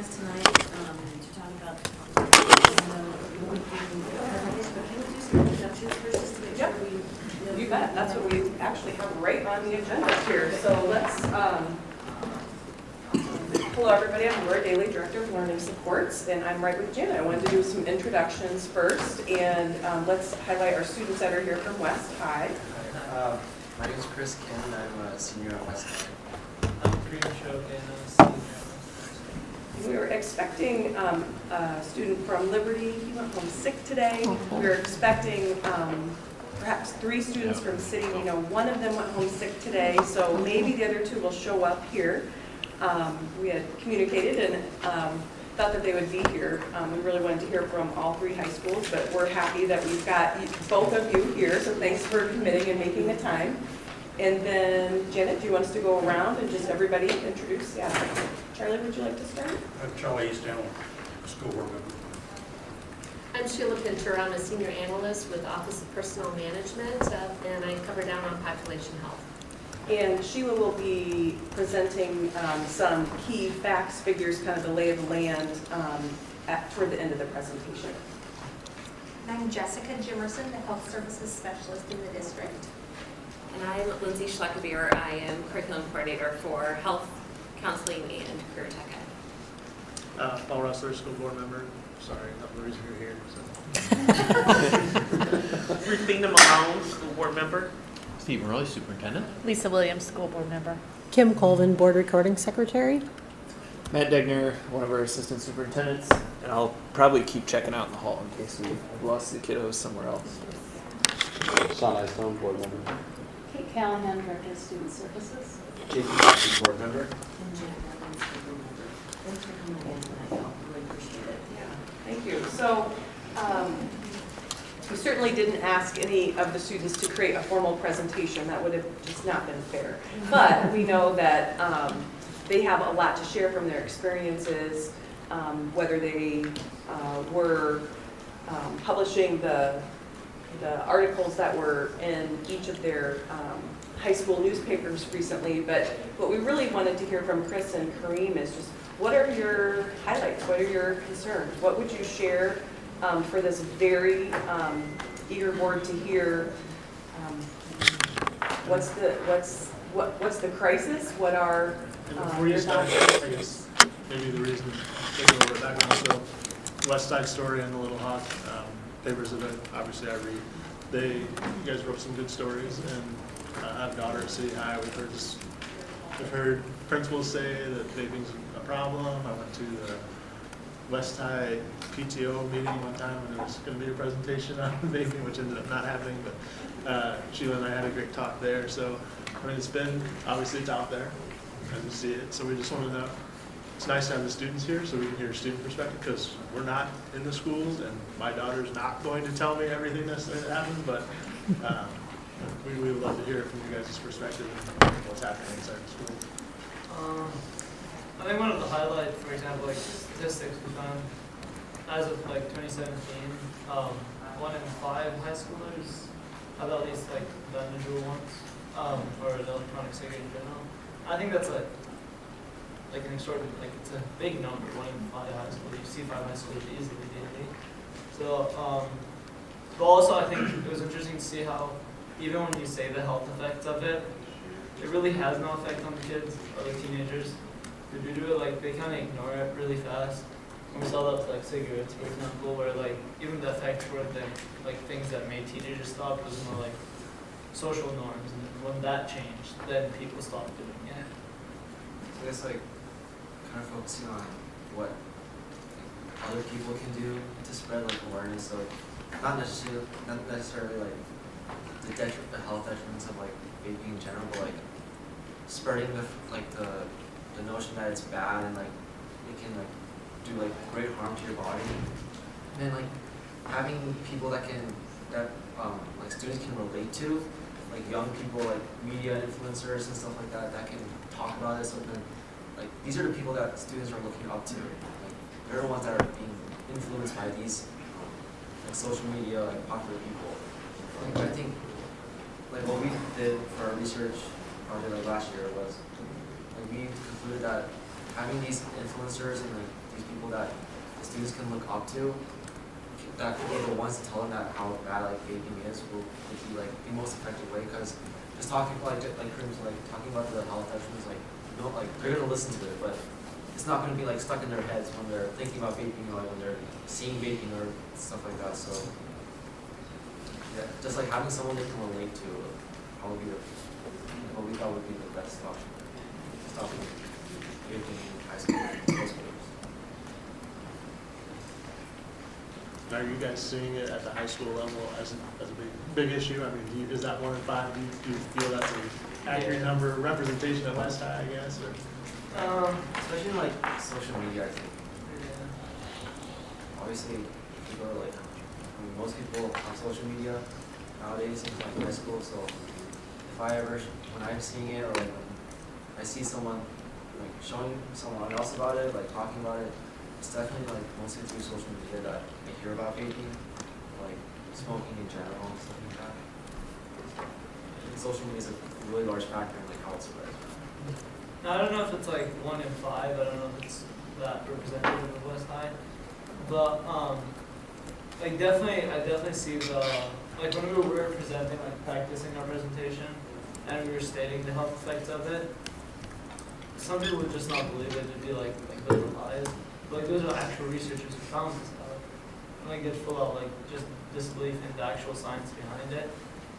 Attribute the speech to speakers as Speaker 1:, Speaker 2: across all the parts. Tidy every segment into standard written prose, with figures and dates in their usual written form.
Speaker 1: us tonight to talk about can we do some introductions first just to make sure we know?
Speaker 2: You bet. That's what we actually have right on the agenda here. So let's, hello everybody, I'm Laura Daly, Director of Learning Supports, and I'm right with Janet. I wanted to do some introductions first, and let's highlight our students that are here from West High.
Speaker 3: My name is Chris Ken, I'm a senior at West High.
Speaker 4: I'm Green Choke and I'm a senior.
Speaker 2: We were expecting a student from Liberty. He went home sick today. We were expecting perhaps 3 students from City. We know one of them went home sick today, so maybe the other 2 will show up here. We had communicated and thought that they would be here. We really wanted to hear from all 3 high schools, but we're happy that we've got both of you here, so thanks for committing and making the time. And then, Janet, do you want us to go around and just everybody introduce? Yeah. Charlie, would you like to start?
Speaker 5: I'm Charlie Eastdown, school board member.
Speaker 6: I'm Sheila Pinter. I'm a senior analyst with Office of Personnel Management, and I cover down on population health.
Speaker 2: And Sheila will be presenting some key facts, figures, kind of the lay of the land toward the end of the presentation.
Speaker 7: I'm Jessica Jimerson, the Health Services Specialist in the district.
Speaker 8: And I'm Lindsay Schleckebeer. I am Curriculum Coordinator for Health, Counseling, and Career Tech Ed.
Speaker 4: Paul Russler, school board member. Sorry, not the reason you're here. So. Rufina Malone, school board member.
Speaker 9: Steve Morelli, superintendent.
Speaker 10: Lisa Williams, school board member.
Speaker 11: Kim Colvin, board recording secretary.
Speaker 12: Matt Degner, one of our assistant superintendents, and I'll probably keep checking out in the hall in case we've lost the kiddos somewhere else.
Speaker 3: Sean Eystone, board member.
Speaker 1: Kate Callahan, Director of Student Services.
Speaker 3: Jason Jackson, board member.
Speaker 1: And Janet Evans, school board member. Thanks for coming again tonight. I really appreciate it.
Speaker 2: Yeah, thank you. So we certainly didn't ask any of the students to create a formal presentation. That would have just not been fair. But we know that they have a lot to share from their experiences, whether they were publishing the articles that were in each of their high school newspapers recently. But what we really wanted to hear from Chris and Kareem is just what are your highlights? What are your concerns? What would you share for this very eager board to hear? What's the crisis? What are
Speaker 4: Before you start, I guess maybe the reason to take a little bit background. So, West Side Story and the Little Hawk papers that obviously I read. You guys wrote some good stories, and I have a daughter at City High. We've heard principals say that vaping's a problem. I went to the West High PTO meeting one time when there was going to be a presentation on vaping, which ended up not happening. But Sheila and I had a great talk there. So I mean, obviously it's out there as we see it. So we just want to know. It's nice to have the students here so we can hear student perspective, because we're not in the schools and my daughter's not going to tell me everything that happens, but we would love to hear from you guys' perspective and what's happening inside the school.
Speaker 13: I think one of the highlights, for example, like statistics we found as of like 2017, 1 in 5 high schoolers have at least like the unusual ones, or the electronic cigarette in general. I think that's like an extraordinary, like it's a big number, 1 in 5 high schoolers. You see 5 high schoolers easily daily. So, but also I think it was interesting to see how even when you say the health effects of it, it really has no effect on the kids or the teenagers. If you do it, like they kind of ignore it really fast. And we saw that with like cigarettes, for example, where like even the effects were like things that made teenagers stop was more like social norms, and when that changed, then people stopped doing it.
Speaker 3: So I guess like kind of focusing on what other people can do to spread like awareness of not necessarily like the health detriments of like vaping in general, but like spreading the notion that it's bad and like it can like do like great harm to your body, and then like having people that like students can relate to, like young people, like media influencers and stuff like that can talk about this. And then like these are the people that students are looking up to. Like they're the ones that are being influenced by these like social media, like popular people. I think like what we did for our research project like last year was like we concluded that having these influencers and like these people that the students can look up to, that could be the ones to tell them that how bad like vaping is will be like the most effective way. Because just talking like talking about the health effects, like you know, like they're gonna listen to it, but it's not gonna be like stuck in their heads when they're thinking about vaping or like when they're seeing vaping or stuff like that. So yeah, just like having someone they can relate to probably be what we thought would be the best option. Stopping vaping in high school, middle schools.
Speaker 4: Are you guys seeing it at the high school level as a big issue? I mean, is that 1 in 5? Do you feel that's an accurate number, representation of West High, I guess? Or?
Speaker 3: Especially in like social media, I think.
Speaker 13: Yeah.
Speaker 3: Obviously, people are like, I mean, most people on social media nowadays in like high school. So if I ever, when I'm seeing it, or like when I see someone like showing someone else about it, like talking about it, it's definitely like mostly through social media that I hear about vaping, like smoking in general and stuff like that. I think social media is a really large factor in like how it spreads.
Speaker 13: Now, I don't know if it's like 1 in 5. I don't know if it's that representative of West High, but like I definitely see the like when we were presenting, like practicing our presentation, and we were stating the health effects of it. Some people would just not believe it. It'd be like those are lies. But like those are actual researchers who found this stuff. And like get full out like just disbelief in the actual science behind it.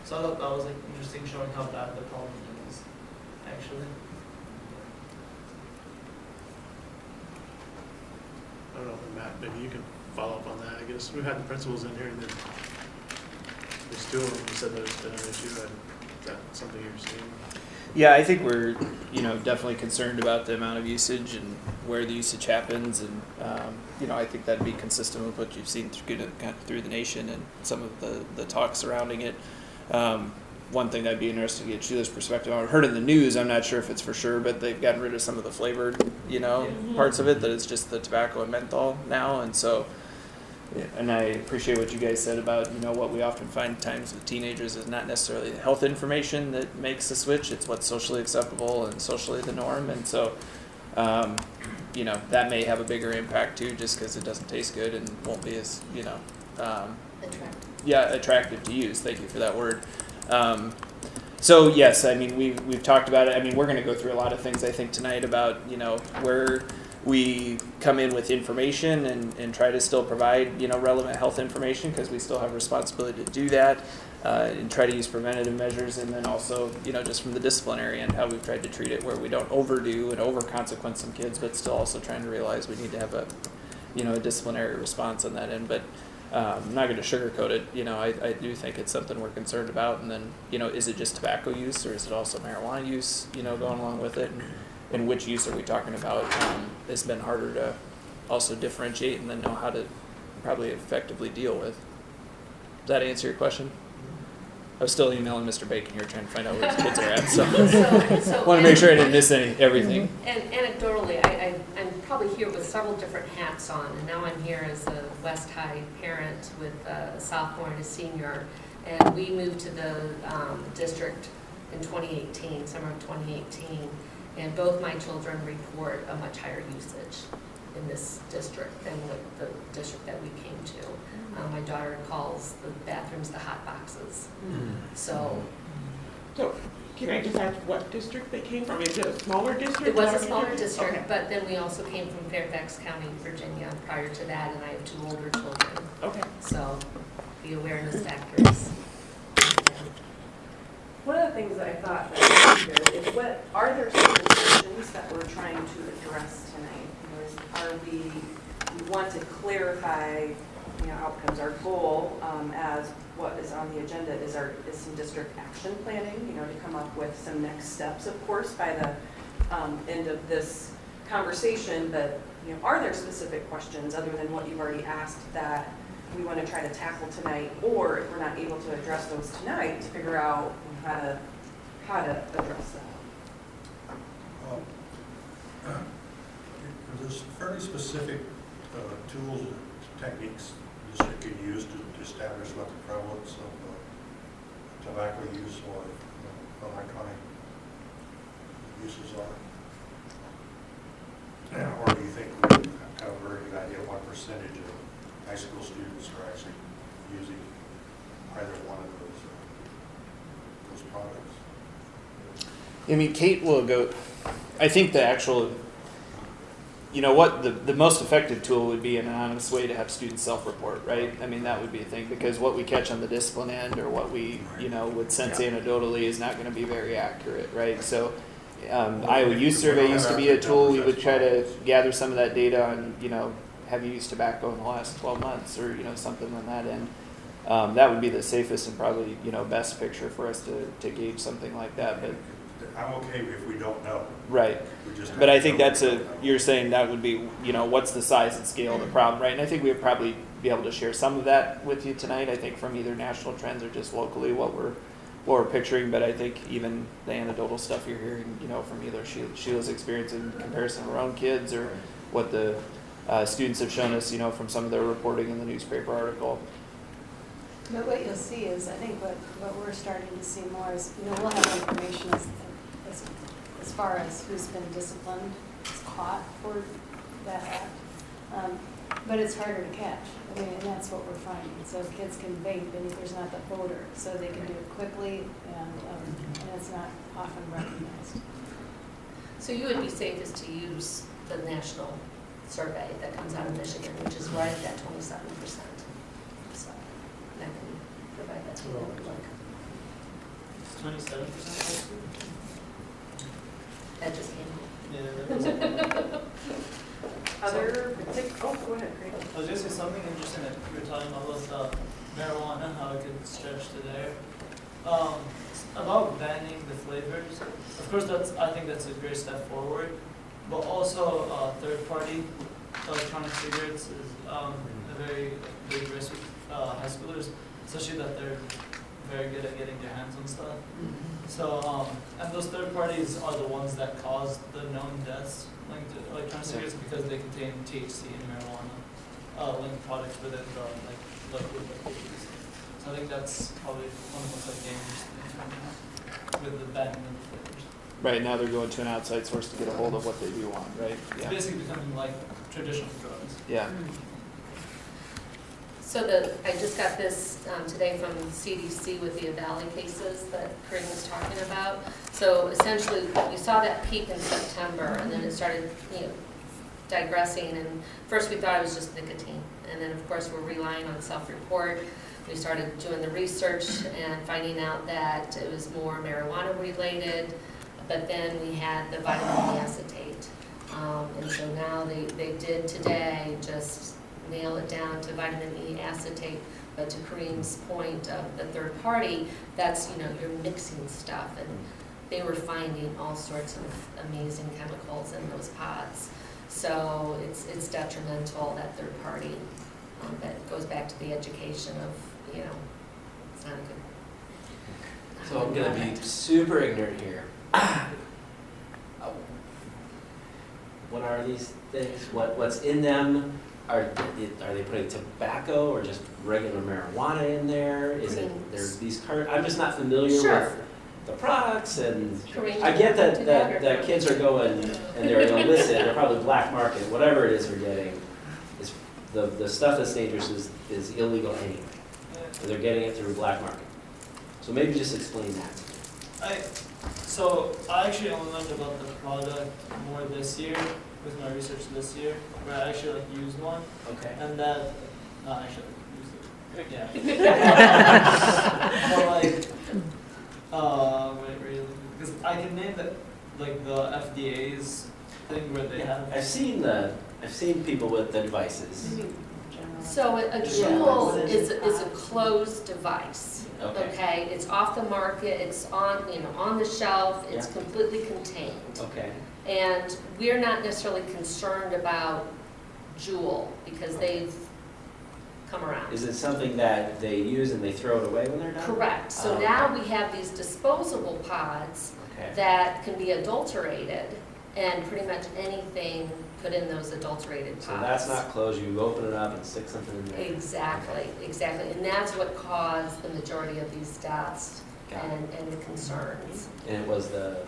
Speaker 13: So I thought that was like interesting, showing how bad the problem is actually.
Speaker 4: I don't know, Matt, maybe you can follow up on that. I guess we've had the principals in here, and then there's 2 of them who said there's been an issue. And is that something you're seeing?
Speaker 12: Yeah, I think we're, definitely concerned about the amount of usage and where the usage happens, and I think that'd be consistent with what you've seen through the nation and some of the talk surrounding it. One thing that'd be interesting to get Sheila's perspective on. I've heard in the news, I'm not sure if it's for sure, but they've gotten rid of some of the flavored, parts of it, that it's just the tobacco and menthol now, and so. Yeah, and I appreciate what you guys said about, what we often find times with teenagers is not necessarily the health information that makes the switch. It's what's socially acceptable and socially the norm. And so, that may have a bigger impact too, just because it doesn't taste good and won't be as, attractive to use. Thank you for that word. So yes, I mean, we've talked about it. I mean, we're going to go through a lot of things, I think, tonight about, where we come in with information and try to still provide, relevant health information, because we still have a responsibility to do that, and try to use preventative measures. And then also, just from the disciplinary end, how we've tried to treat it, where we don't overdo and over-consequence some kids, but still also trying to realize we need to have a disciplinary response on that end. But I'm not going to sugarcoat it. I do think it's something we're concerned about. And then, is it just tobacco use, or is it also marijuana use, going along with it? And which use are we talking about? It's been harder to also differentiate and then know how to probably effectively deal with. Does that answer your question? I was still emailing Mr. Bacon here trying to find out where his kids are at, so want to make sure I didn't miss everything.
Speaker 6: And anecdotally, I'm probably here with several different hats on, and now I'm here as a West High parent with a sophomore and a senior, and we moved to the district in 2018, summer of 2018. And both my children report a much higher usage in this district than the district that we came to. My daughter calls the bathrooms the hot boxes. So
Speaker 14: can I just ask what district they came from? Is it a smaller district?
Speaker 6: It was a smaller district,
Speaker 14: okay.
Speaker 6: But then we also came from Fairfax County, Virginia, prior to that, and I have 2 older children.
Speaker 14: Okay.
Speaker 6: So the awareness factor is.
Speaker 2: One of the things that I thought that was good is what are there certain questions that we're trying to address tonight? We want to clarify, outcomes. Our goal, as what is on the agenda, is some district action planning. To come up with some next steps, of course, by the end of this conversation. But are there specific questions other than what you've already asked that we want to try to tackle tonight, or if we're not able to address those tonight, to figure out how to address that?
Speaker 5: There's fairly specific tools and techniques the district can use to establish what the prevalence of tobacco use or electronic uses are. Or do you think we cover idea what percentage of high school students are actually using either one of those products?
Speaker 12: I mean, Kate will go, I think the actual, the most effective tool would be an anonymous way to have students self-report, right? I mean, that would be a thing, because what we catch on the discipline end or what we, would sense anecdotally is not going to be very accurate, right? So Iowa Youth Survey used to be a tool. We would try to gather some of that data on, have you used tobacco in the last 12 months or, something on that end. That would be the safest and probably, best picture for us to gauge something like that. But
Speaker 5: I'm okay if we don't know.
Speaker 12: right.
Speaker 5: We just
Speaker 12: But
Speaker 5: have
Speaker 12: I
Speaker 5: to
Speaker 12: think
Speaker 5: know
Speaker 12: that's
Speaker 5: we don't know.
Speaker 12: you're saying that would be, what's the size and scale of the problem, right? And I think we would probably be able to share some of that with you tonight, I think from either national trends or just locally what we're picturing. But I think even the anecdotal stuff you're hearing, from either Sheila's experience in comparison to her own kids or what the students have shown us, from some of their reporting in the newspaper article.
Speaker 1: But what you'll see is, I think what we're starting to see more is, we'll have information as far as who's been disciplined, is caught for that act. But it's harder to catch. I mean, and that's what we're finding. So kids can vape and if there's not the odor, so they can do it quickly and it's not often recognized.
Speaker 6: So you would be safest to use the national survey that comes out of Michigan, which is right at that 27%. So that can provide that to you.
Speaker 13: It's 27% high school?
Speaker 6: That just came out.
Speaker 13: Yeah, that was
Speaker 2: Go ahead, Craig.
Speaker 13: I was just saying something interesting that you were talking about marijuana, how it could stretch to there. About banning the flavors. Of course, I think that's a great step forward. But also, third-party electronic cigarettes is a very big risk with high schoolers, especially that they're very good at getting their hands on stuff. So, and those third parties are the ones that cause the known deaths linked to electronic cigarettes because they contain THC and marijuana linked products within the liquid liquids. So I think that's probably one of the most dangerous things right now with the banning of the flavors.
Speaker 12: Right now they're going to an outside source to get a hold of what they do want, right?
Speaker 13: It's basically becoming like traditional drugs.
Speaker 12: Yeah.
Speaker 6: So I just got this today from CDC with the Valley cases that Corinne was talking about. So essentially, we saw that peak in September, and then it started, digressing. And first we thought it was just nicotine, and then of course we're relying on self-report. We started doing the research and finding out that it was more marijuana related. But then we had the vitamin E acetate, and so now they did today just nail it down to vitamin E acetate. But to Kareem's point of the third party, that's, you're mixing stuff, and they were finding all sorts of amazing chemicals in those pods. So it's detrimental, that third party. That goes back to the education of, it's not a good.
Speaker 15: So I'm going to be super ignorant here. What are these things? What's in them? Are they putting tobacco or just regular marijuana in there? Is it there's these I'm just not familiar with the products, and I get that kids are going and they're illicit. They're probably black market. Whatever it is they're getting, is the stuff that's dangerous is illegal anyway. So they're getting it through black market. So maybe just explain that to me.
Speaker 13: So I actually only learned about the product more this year with my research this year, where I actually used one.
Speaker 15: Okay.
Speaker 13: And that, not actually used it. Yeah. More like, wait, because I can name that, like the FDA's thing where they have.
Speaker 15: I've seen people with the devices.
Speaker 6: So a Juul is a closed device.
Speaker 15: Okay.
Speaker 6: It's off the market. It's on on the shelf. It's completely contained.
Speaker 15: Okay.
Speaker 6: And we're not necessarily concerned about Juul because they've come around.
Speaker 15: Is it something that they use and they throw it away when they're done?
Speaker 6: Correct. So now we have these disposable pods that can be adulterated, and pretty much anything put in those adulterated pods.
Speaker 15: So that's not closed. You open it up and stick something in there.
Speaker 6: Exactly. And that's what caused the majority of these deaths and the concerns.
Speaker 15: And it was the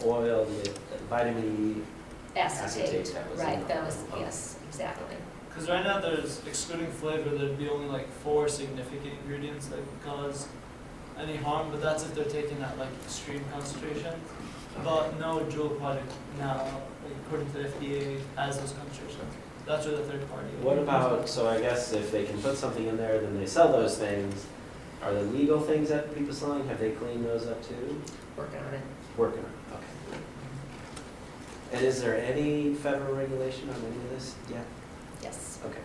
Speaker 15: oil, the vitamin E
Speaker 6: acetate
Speaker 15: that was
Speaker 6: right,
Speaker 15: in
Speaker 6: that was, yes, exactly.
Speaker 13: because right now there's, excluding flavor, there'd be only like 4 significant ingredients that could cause any harm, but that's if they're taking that like extreme concentration. But no Juul product now, like, according to the FDA, has those concentrations. That's where the third party.
Speaker 15: What about, so I guess if they can put something in there, then they sell those things. Are the legal things that people selling, have they cleaned those up too?
Speaker 6: Working on it.
Speaker 15: Working on it, okay. And is there any federal regulation on any of this yet?
Speaker 6: Yes.
Speaker 15: Okay.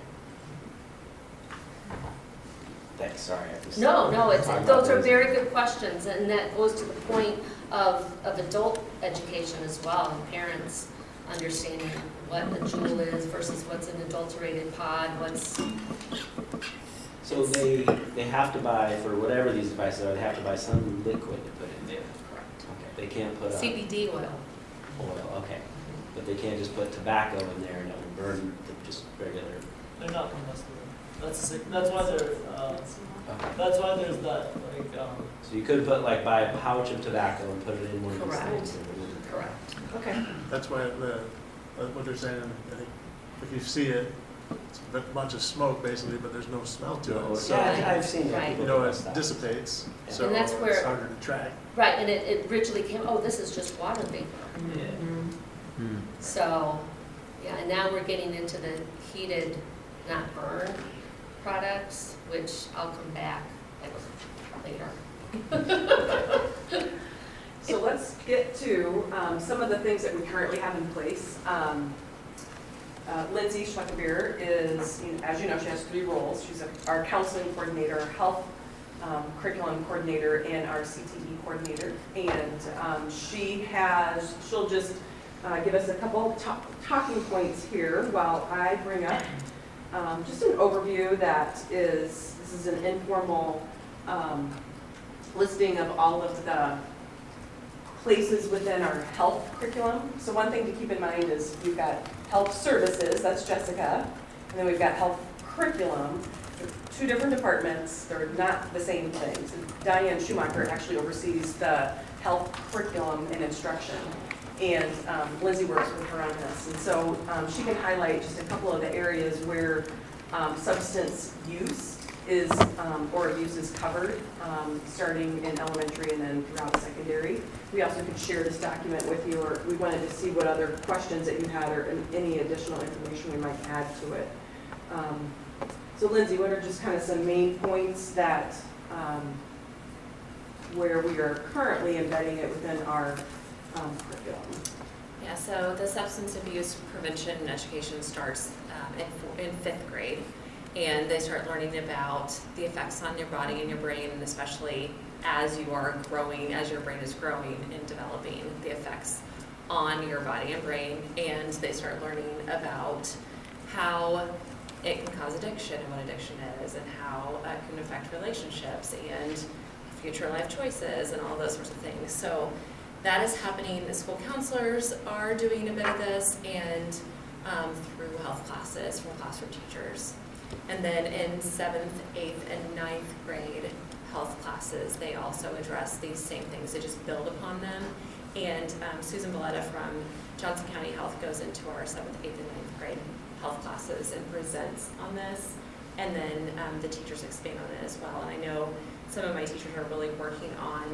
Speaker 15: Thanks, sorry.
Speaker 6: No,
Speaker 15: talking about
Speaker 6: those are
Speaker 15: those.
Speaker 6: very good questions, and that goes to the point of adult education as well, and parents understanding what a Juul is versus what's an adulterated pod, what's.
Speaker 15: So they have to buy, for whatever these devices are, they have to buy some liquid to put in there.
Speaker 6: Correct.
Speaker 15: Okay, they can't put
Speaker 6: CBD oil.
Speaker 15: oil, okay. But they can't just put tobacco in there and it will burn just regular.
Speaker 13: They're not combustible. That's why they're.
Speaker 15: Okay.
Speaker 13: That's why there's that like.
Speaker 15: So you could put like buy a pouch of tobacco and put it in one of these
Speaker 6: Correct.
Speaker 15: things. And it wouldn't-
Speaker 6: Correct.
Speaker 15: Okay.
Speaker 4: That's why what they're saying, I think, if you see it, it's a bunch of smoke basically, but there's no smell to it. So,
Speaker 15: Yeah, I've seen that.
Speaker 6: Right.
Speaker 15: people
Speaker 4: you know,
Speaker 15: do
Speaker 4: it
Speaker 15: that.
Speaker 4: dissipates,
Speaker 15: Yeah.
Speaker 4: so
Speaker 6: And that's where-
Speaker 4: it's harder to track.
Speaker 6: Right, and it originally came, oh, this is just water vapor.
Speaker 13: Yeah.
Speaker 6: So, yeah, and now we're getting into the heated, not burn products, which I'll come back later.
Speaker 2: So let's get to some of the things that we currently have in place. Lindsay Schleckerbeer is, as you know, she has 3 roles. She's our counseling coordinator, health curriculum coordinator, and our CTE coordinator. And she'll just give us a couple talking points here while I bring up just an overview this is an informal listing of all of the places within our health curriculum. So one thing to keep in mind is we've got health services, that's Jessica, and then we've got health curriculum. They're 2 different departments, they're not the same things. Diane Schumacher actually oversees the health curriculum and instruction, and Lindsay works with her on this. And so she can highlight just a couple of the areas where substance use is, or abuse is covered, starting in elementary and then throughout secondary. We also could share this document with you, or we wanted to see what other questions that you had or any additional information we might add to it. So Lindsay, what are just kind of some main points that, where we are currently embedding it within our curriculum?
Speaker 8: Yeah, so the substance abuse prevention and education starts in 5th grade. And they start learning about the effects on your body and your brain, and especially as you are growing, as your brain is growing and developing, the effects on your body and brain. And they start learning about how it can cause addiction and what addiction is, and how it can affect relationships and future life choices and all those sorts of things. So that is happening. The school counselors are doing a bit of this, and through health classes from classroom teachers. And then in 7th, 8th, and 9th grade health classes, they also address these same things. They just build upon them. And Susan Valletta from Johnson County Health goes into our 7th, 8th, and 9th grade health classes and presents on this. And then the teachers expand on it as well. And I know some of my teachers are really working on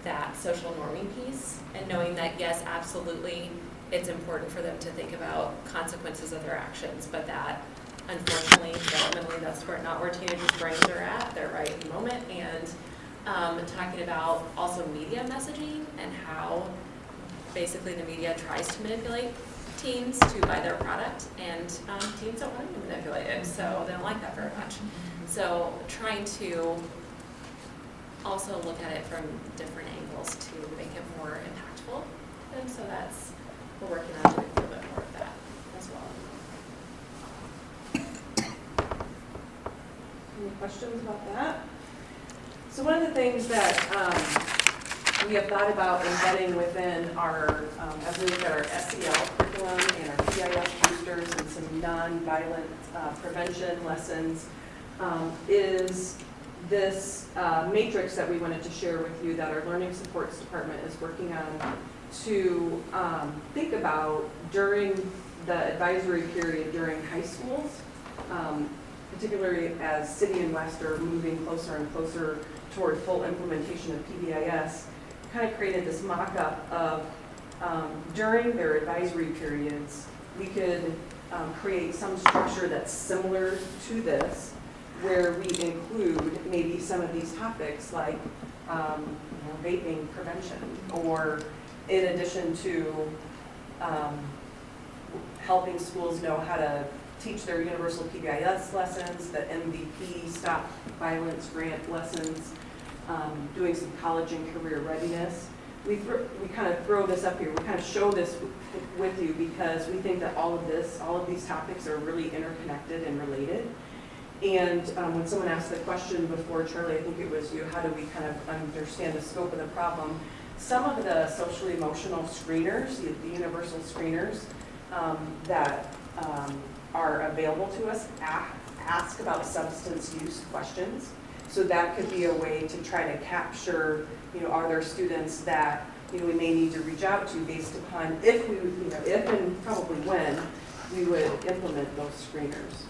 Speaker 8: that social norming piece and knowing that, yes, absolutely, it's important for them to think about consequences of their actions, but that unfortunately, developmentally, that's not where teenagers' brains are at. They're right in the moment. And talking about also media messaging and how basically the media tries to manipulate teens to buy their product, and teens don't want to be manipulated, so they don't like that very much. So trying to also look at it from different angles to make it more impactful. And so we're working on doing a little bit more of that as well.
Speaker 2: Any questions about that? So one of the things that we have thought about embedding within our, as we look at our SEL curriculum and our PIS boosters and some non-violent prevention lessons, is this matrix that we wanted to share with you that our Learning Supports Department is working on to think about during the advisory period during high schools. particularly as City and West are moving closer and closer toward full implementation of PBIS, kind of created this mock-up of during their advisory periods, we could create some structure that's similar to this, where we include maybe some of these topics like vaping prevention, or in addition to helping schools know how to teach their universal PBIS lessons, the MVP Stop Violence Grant lessons, doing some college and career readiness. We kind of throw this up here. We kind of show this with you because we think that all of these topics are really interconnected and related. And when someone asked the question before, Charlie, I think it was you, how do we kind of understand the scope of the problem? Some of the social emotional screeners, the universal screeners that are available to us ask about substance use questions. So that could be a way to try to capture, are there students that, we may need to reach out to based upon if and probably when we would implement those screeners.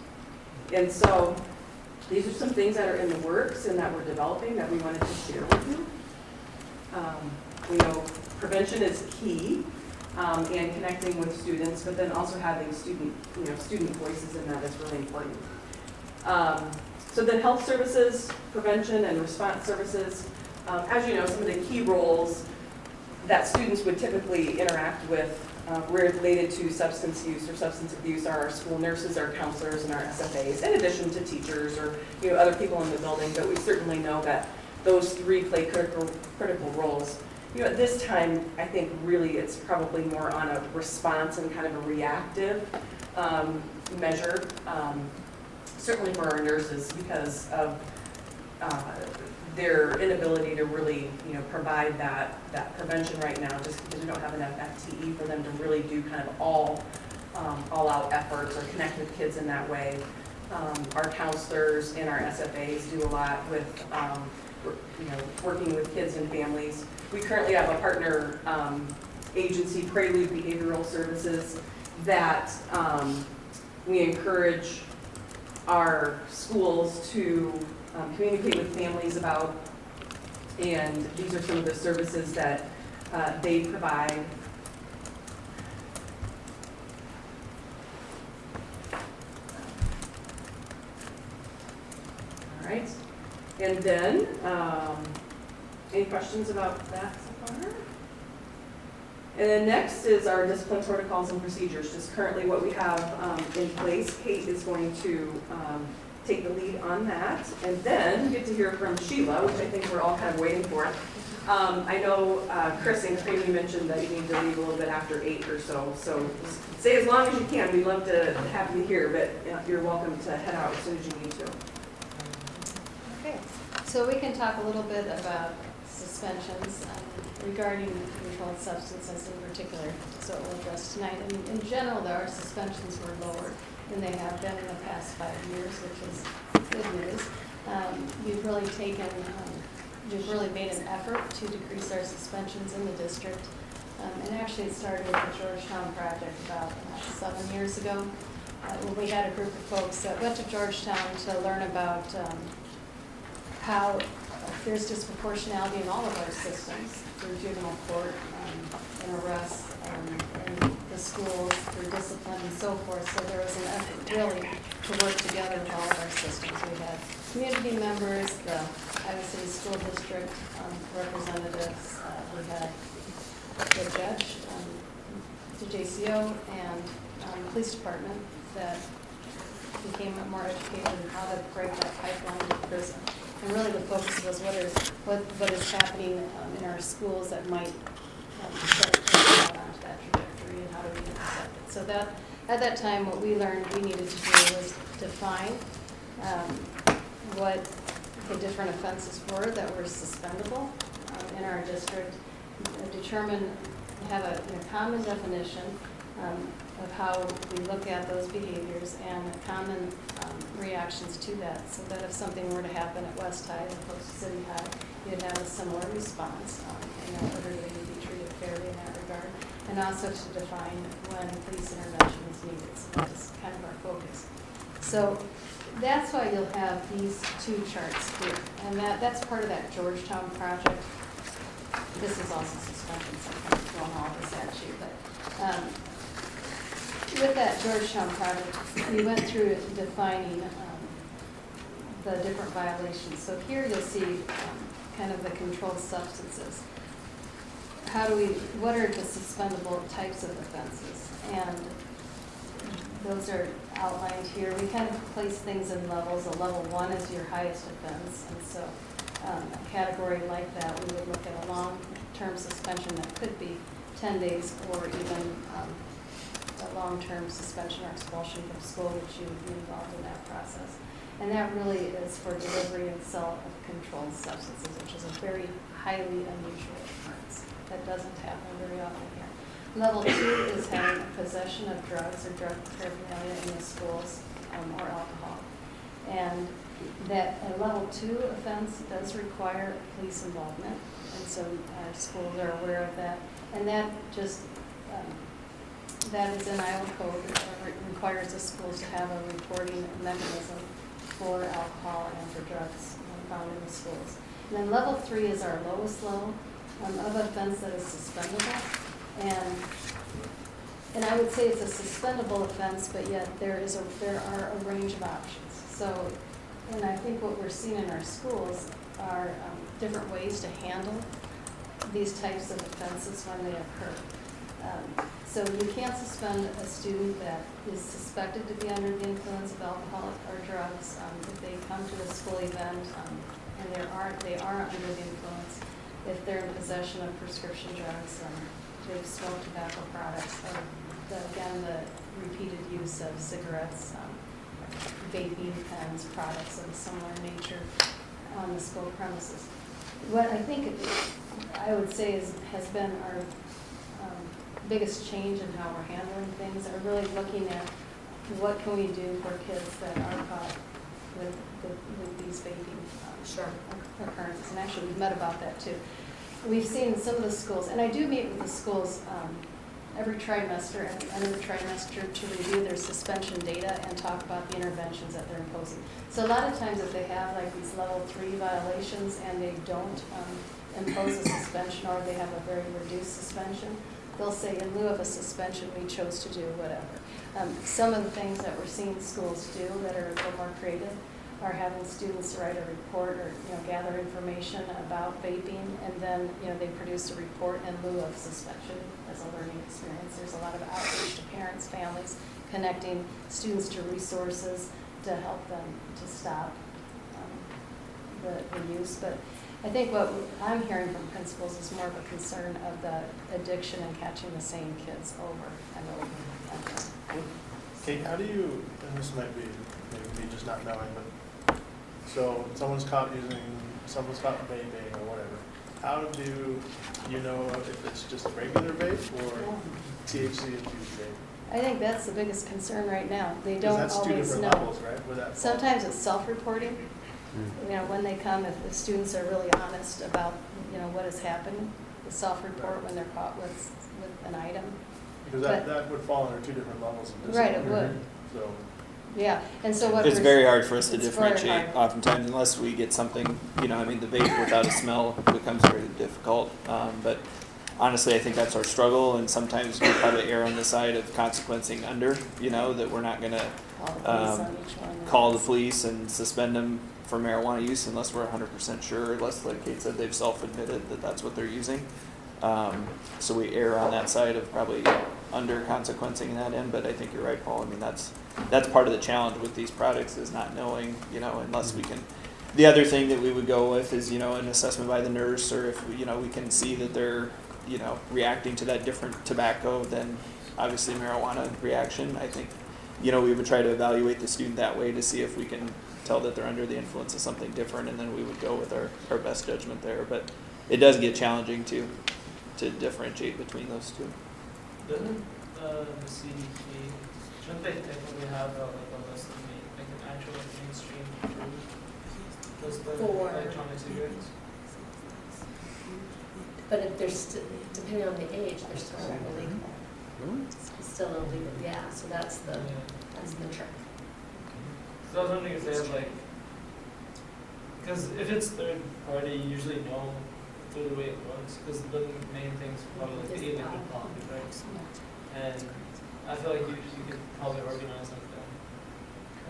Speaker 2: And so these are some things that are in the works and that we're developing that we wanted to share with you. We know prevention is key and connecting with students, but then also having student voices in that is really important. So then health services, prevention and response services, as you know, some of the key roles that students would typically interact with related to substance use or substance abuse are our school nurses, our counselors, and our SFAs, in addition to teachers or other people in the building, but we certainly know that those three play critical roles. At this time, I think really it's probably more on a response and kind of a reactive measure, certainly for our nurses because of their inability to really provide that prevention right now, just because we don't have enough FTE for them to really do kind of all out efforts or connect with kids in that way. Our counselors and our SFAs do a lot with working with kids and families. We currently have a partner agency, Prelude Behavioral Services, that we encourage our schools to communicate with families about, and these are some of the services that they provide. All right, and then any questions about that so far? And then next is our discipline protocols and procedures, just currently what we have in place. Kate is going to take the lead on that, and then get to hear from Sheila, which I think we're all kind of waiting for. I know Chris and Creamy mentioned that you need to leave a little bit after 8 or so stay as long as you can. We'd love to have you here, but you're welcome to head out as soon as you need to.
Speaker 1: Okay, so we can talk a little bit about suspensions regarding controlled substances in particular, so we'll address tonight. And in general, our suspensions were lower than they have been in the past 5 years, which is good news. We've really made an effort to decrease our suspensions in the district. And actually it started with the Georgetown project about 7 years ago, when we had a group of folks that went to Georgetown to learn about how there's disproportionality in all of our systems, through juvenile court, and arrests, and the schools, through discipline and so forth. So there was an effort really to work together with all of our systems. We had community members, the Iowa City School District representatives, we had the judge, the JCO, and the police department that became more educated in how to break that pipeline to prison. And really the focus was what is happening in our schools that might start to out onto that trajectory, and how do we intercept it. So that at that time, what we learned we needed to do was define what the different offenses were that were suspendable in our district, have a common definition of how we look at those behaviors and common reactions to that, so that if something were to happen at West High as opposed to City High, you'd have a similar response, and that everybody would be treated fairly in that regard, and also to define when police intervention is needed. So that's kind of our focus. So that's why you'll have these two charts here, and that's part of that Georgetown project. This is also suspension, so I'm kind of throwing all this at you, but with that Georgetown project, we went through defining the different violations. So here you'll see kind of the controlled substances. What are the suspendable types of offenses? And those are outlined here. We kind of place things in levels. A level 1 is your highest offense, and so a category like that, we would look at a long-term suspension that could be 10 days or even a long-term suspension or expulsion from school, which you would be involved in that process. And that really is for delivery and sale of controlled substances, which is a very highly unusual occurrence. That doesn't happen very often here. Level 2 is having possession of drugs or drug paraphernalia in the schools or alcohol. And that a level 2 offense does require police involvement, and so our schools are aware of that. And that just, that is in Iowa code, that requires the schools to have a reporting mechanism for alcohol and for drugs found in the schools. And then level 3 is our lowest level of offense that is suspendable. And I would say it's a suspendable offense, but yet there are a range of options. So, and I think what we're seeing in our schools are different ways to handle these types of offenses when they occur. So you can't suspend a student that is suspected to be under the influence of alcohol or drugs if they come to the school event and they are under the influence. If they're in possession of prescription drugs, they've smoked tobacco products, or the repeated use of cigarettes, vaping pens, products of a similar nature on the school premises. What I think I would say has been our biggest change in how we're handling things are really looking at what can we do for kids that are caught with these vaping occurrences. And actually, we've met about that too. We've seen some of the schools, and I do meet with the schools every trimester, at the end of the trimester, to review their suspension data and talk about the interventions that they're imposing. So a lot of times if they have like these level 3 violations and they don't impose a suspension, or they have a very reduced suspension, they'll say, in lieu of a suspension, we chose to do whatever. Some of the things that we're seeing schools do that are a little more creative are having students write a report or gather information about vaping, and then they produce a report in lieu of suspension as a learning experience. There's a lot of outreach to parents, families, connecting students to resources to help them to stop the use. But I think what I'm hearing from principals is more of a concern of the addiction and catching the same kids over and over and over.
Speaker 4: Kate, how do you, and this might be maybe just not knowing, but so someone's caught vaping or whatever. How do you know if it's just a regular vape or THC infused vape?
Speaker 1: I think that's the biggest concern right now. They don't
Speaker 4: that's
Speaker 1: always
Speaker 4: two different
Speaker 1: know.
Speaker 4: levels, right? Where that
Speaker 1: Sometimes it's self-reporting. When they come, if the students are really honest about what has happened, the self-report when they're caught with an item.
Speaker 4: Because that would fall under two different levels of discipline.
Speaker 1: Right, it would.
Speaker 4: So.
Speaker 1: Yeah, and so what
Speaker 12: It's very hard for us to
Speaker 1: it's
Speaker 12: differentiate
Speaker 1: very hard.
Speaker 12: oftentimes unless we get something, the vape without a smell becomes very difficult. But honestly, I think that's our struggle, and sometimes we probably err on the side of consequencing under, that we're not going to call the police and suspend them for marijuana use unless we're 100% sure, unless, like Kate said, they've self-admitted that that's what they're using. So we err on that side of probably under consequencing that end, but I think you're right, Paul. I mean, that's part of the challenge with these products is not knowing, unless we can. The other thing that we would go with is, an assessment by the nurse, or if, we can see that they're, reacting to that different tobacco than obviously marijuana reaction. I think, we would try to evaluate the student that way to see if we can tell that they're under the influence of something different, and then we would go with our best judgment there. But it does get challenging to differentiate between those two.
Speaker 13: Doesn't the CDC, shouldn't they technically have a list of like an actual mainstream approved list of electronic cigarettes?
Speaker 6: But if they're depending on the age, they're still illegal. It's still illegal, yeah. So that's the trick.
Speaker 13: So I was wondering if they have like, because if it's third party, you usually know through the way it works, because the main thing's probably like the alien policy, right? And I feel like you could probably organize like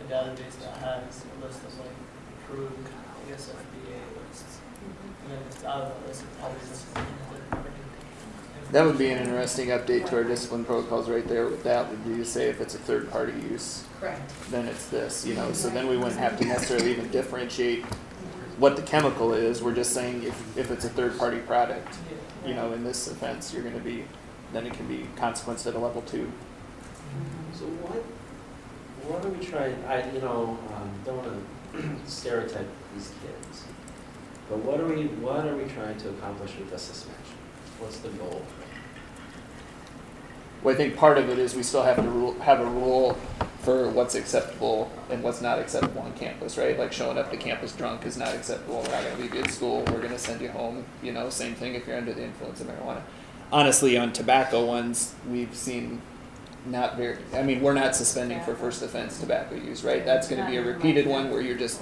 Speaker 13: a database that has a list of like approved, I guess, FDA lists. And then if it's out of that list, it's probably just third party.
Speaker 12: That would be an interesting update to our discipline protocols right there. With that would be to say if it's a third party use,
Speaker 2: Correct.
Speaker 12: then it's this, you know, so then we wouldn't have to necessarily even differentiate what the chemical is. We're just saying if it's a third party product, you know, in this offense, you're gonna be, then it can be consequence at a level 2.
Speaker 15: So what are we trying, don't want to stereotype these kids, but what are we trying to accomplish with the suspension? What's the goal?
Speaker 12: Well, I think part of it is we still have to have a rule for what's acceptable and what's not acceptable on campus, right? Like showing up to campus drunk is not acceptable. We're not going to leave you at school. We're going to send you home. You know, same thing if you're under the influence of marijuana. Honestly, on tobacco ones, we've seen not very, I mean, we're not suspending for first offense tobacco use, right? That's going to be a repeated one where you're just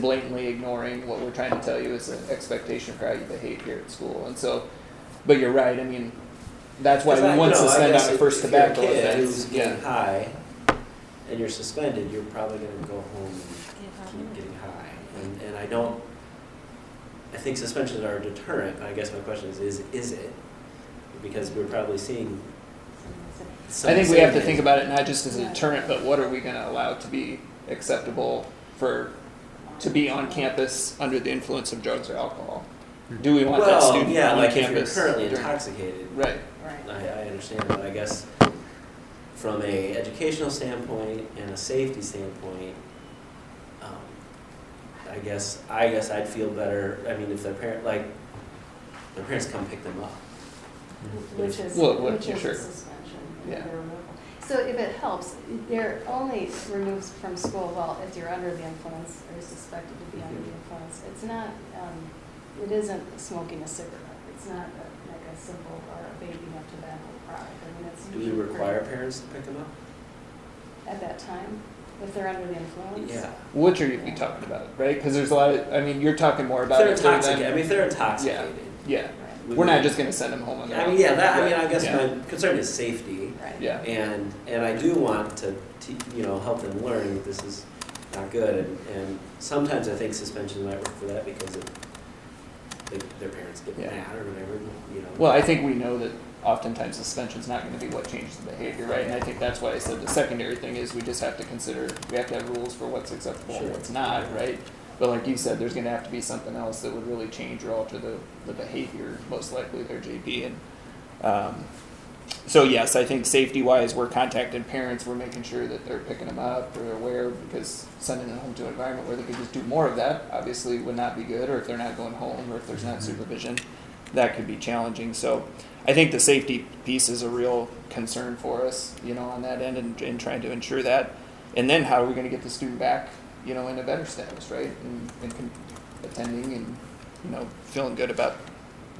Speaker 12: blatantly ignoring what we're trying to tell you is an expectation for how you behave here at school. And so, but you're right. I mean, that's why we want to suspend on a first tobacco
Speaker 15: offense. If you're a kid
Speaker 12: offense.
Speaker 15: who's getting high and you're suspended, you're probably going to go home and keep getting high. And I think suspensions are a deterrent. I guess my question is it? Because we're probably seeing
Speaker 12: I think we have to think about it not just as a deterrent, but what are we going to allow to be acceptable to be on campus under the influence of drugs or alcohol? Do we want that student on
Speaker 15: like
Speaker 12: campus?
Speaker 15: If you're currently intoxicated,
Speaker 12: right.
Speaker 15: I understand, but I guess from a educational standpoint and a safety standpoint, I guess I'd feel better. I mean, if their parents come pick them up.
Speaker 1: Which is
Speaker 12: sure.
Speaker 1: a suspension.
Speaker 12: Yeah.
Speaker 1: Their removal. So if it helps, they're only removed from school, well, if you're under the influence or suspected to be under the influence. It's not, it isn't smoking a cigarette. It's not like a simple or a vaping of tobacco product. I mean, it's
Speaker 15: Do we require parents to pick them up?
Speaker 1: at that time, if they're under the influence?
Speaker 15: Yeah.
Speaker 12: Which are you talking about, right? Because there's a lot of, I mean, you're talking more about
Speaker 15: If they're intoxicated. If they're intoxicated.
Speaker 12: Yeah. We're not just going to send them home on their own.
Speaker 15: I guess my concern is safety.
Speaker 1: Right.
Speaker 12: Yeah.
Speaker 15: And I do want to help them learn that this is not good. And sometimes I think suspension might work for that because their parents get mad or whatever.
Speaker 12: Well, I think we know that oftentimes suspension's not going to be what changes the behavior, right? And I think that's why I said the secondary thing is we just have to consider, we have to have rules for what's acceptable and what's not, right? But like you said, there's going to have to be something else that would really change or alter the behavior, most likely there, JP. And so yes, I think safety-wise, we're contacting parents, we're making sure that they're picking them up or aware, because sending them home to an environment where they could just do more of that obviously would not be good, or if they're not going home or if there's not supervision, that could be challenging. So I think the safety piece is a real concern for us, on that end and trying to ensure that. And then how are we going to get the student back, in a better status, right? And attending and, feeling good about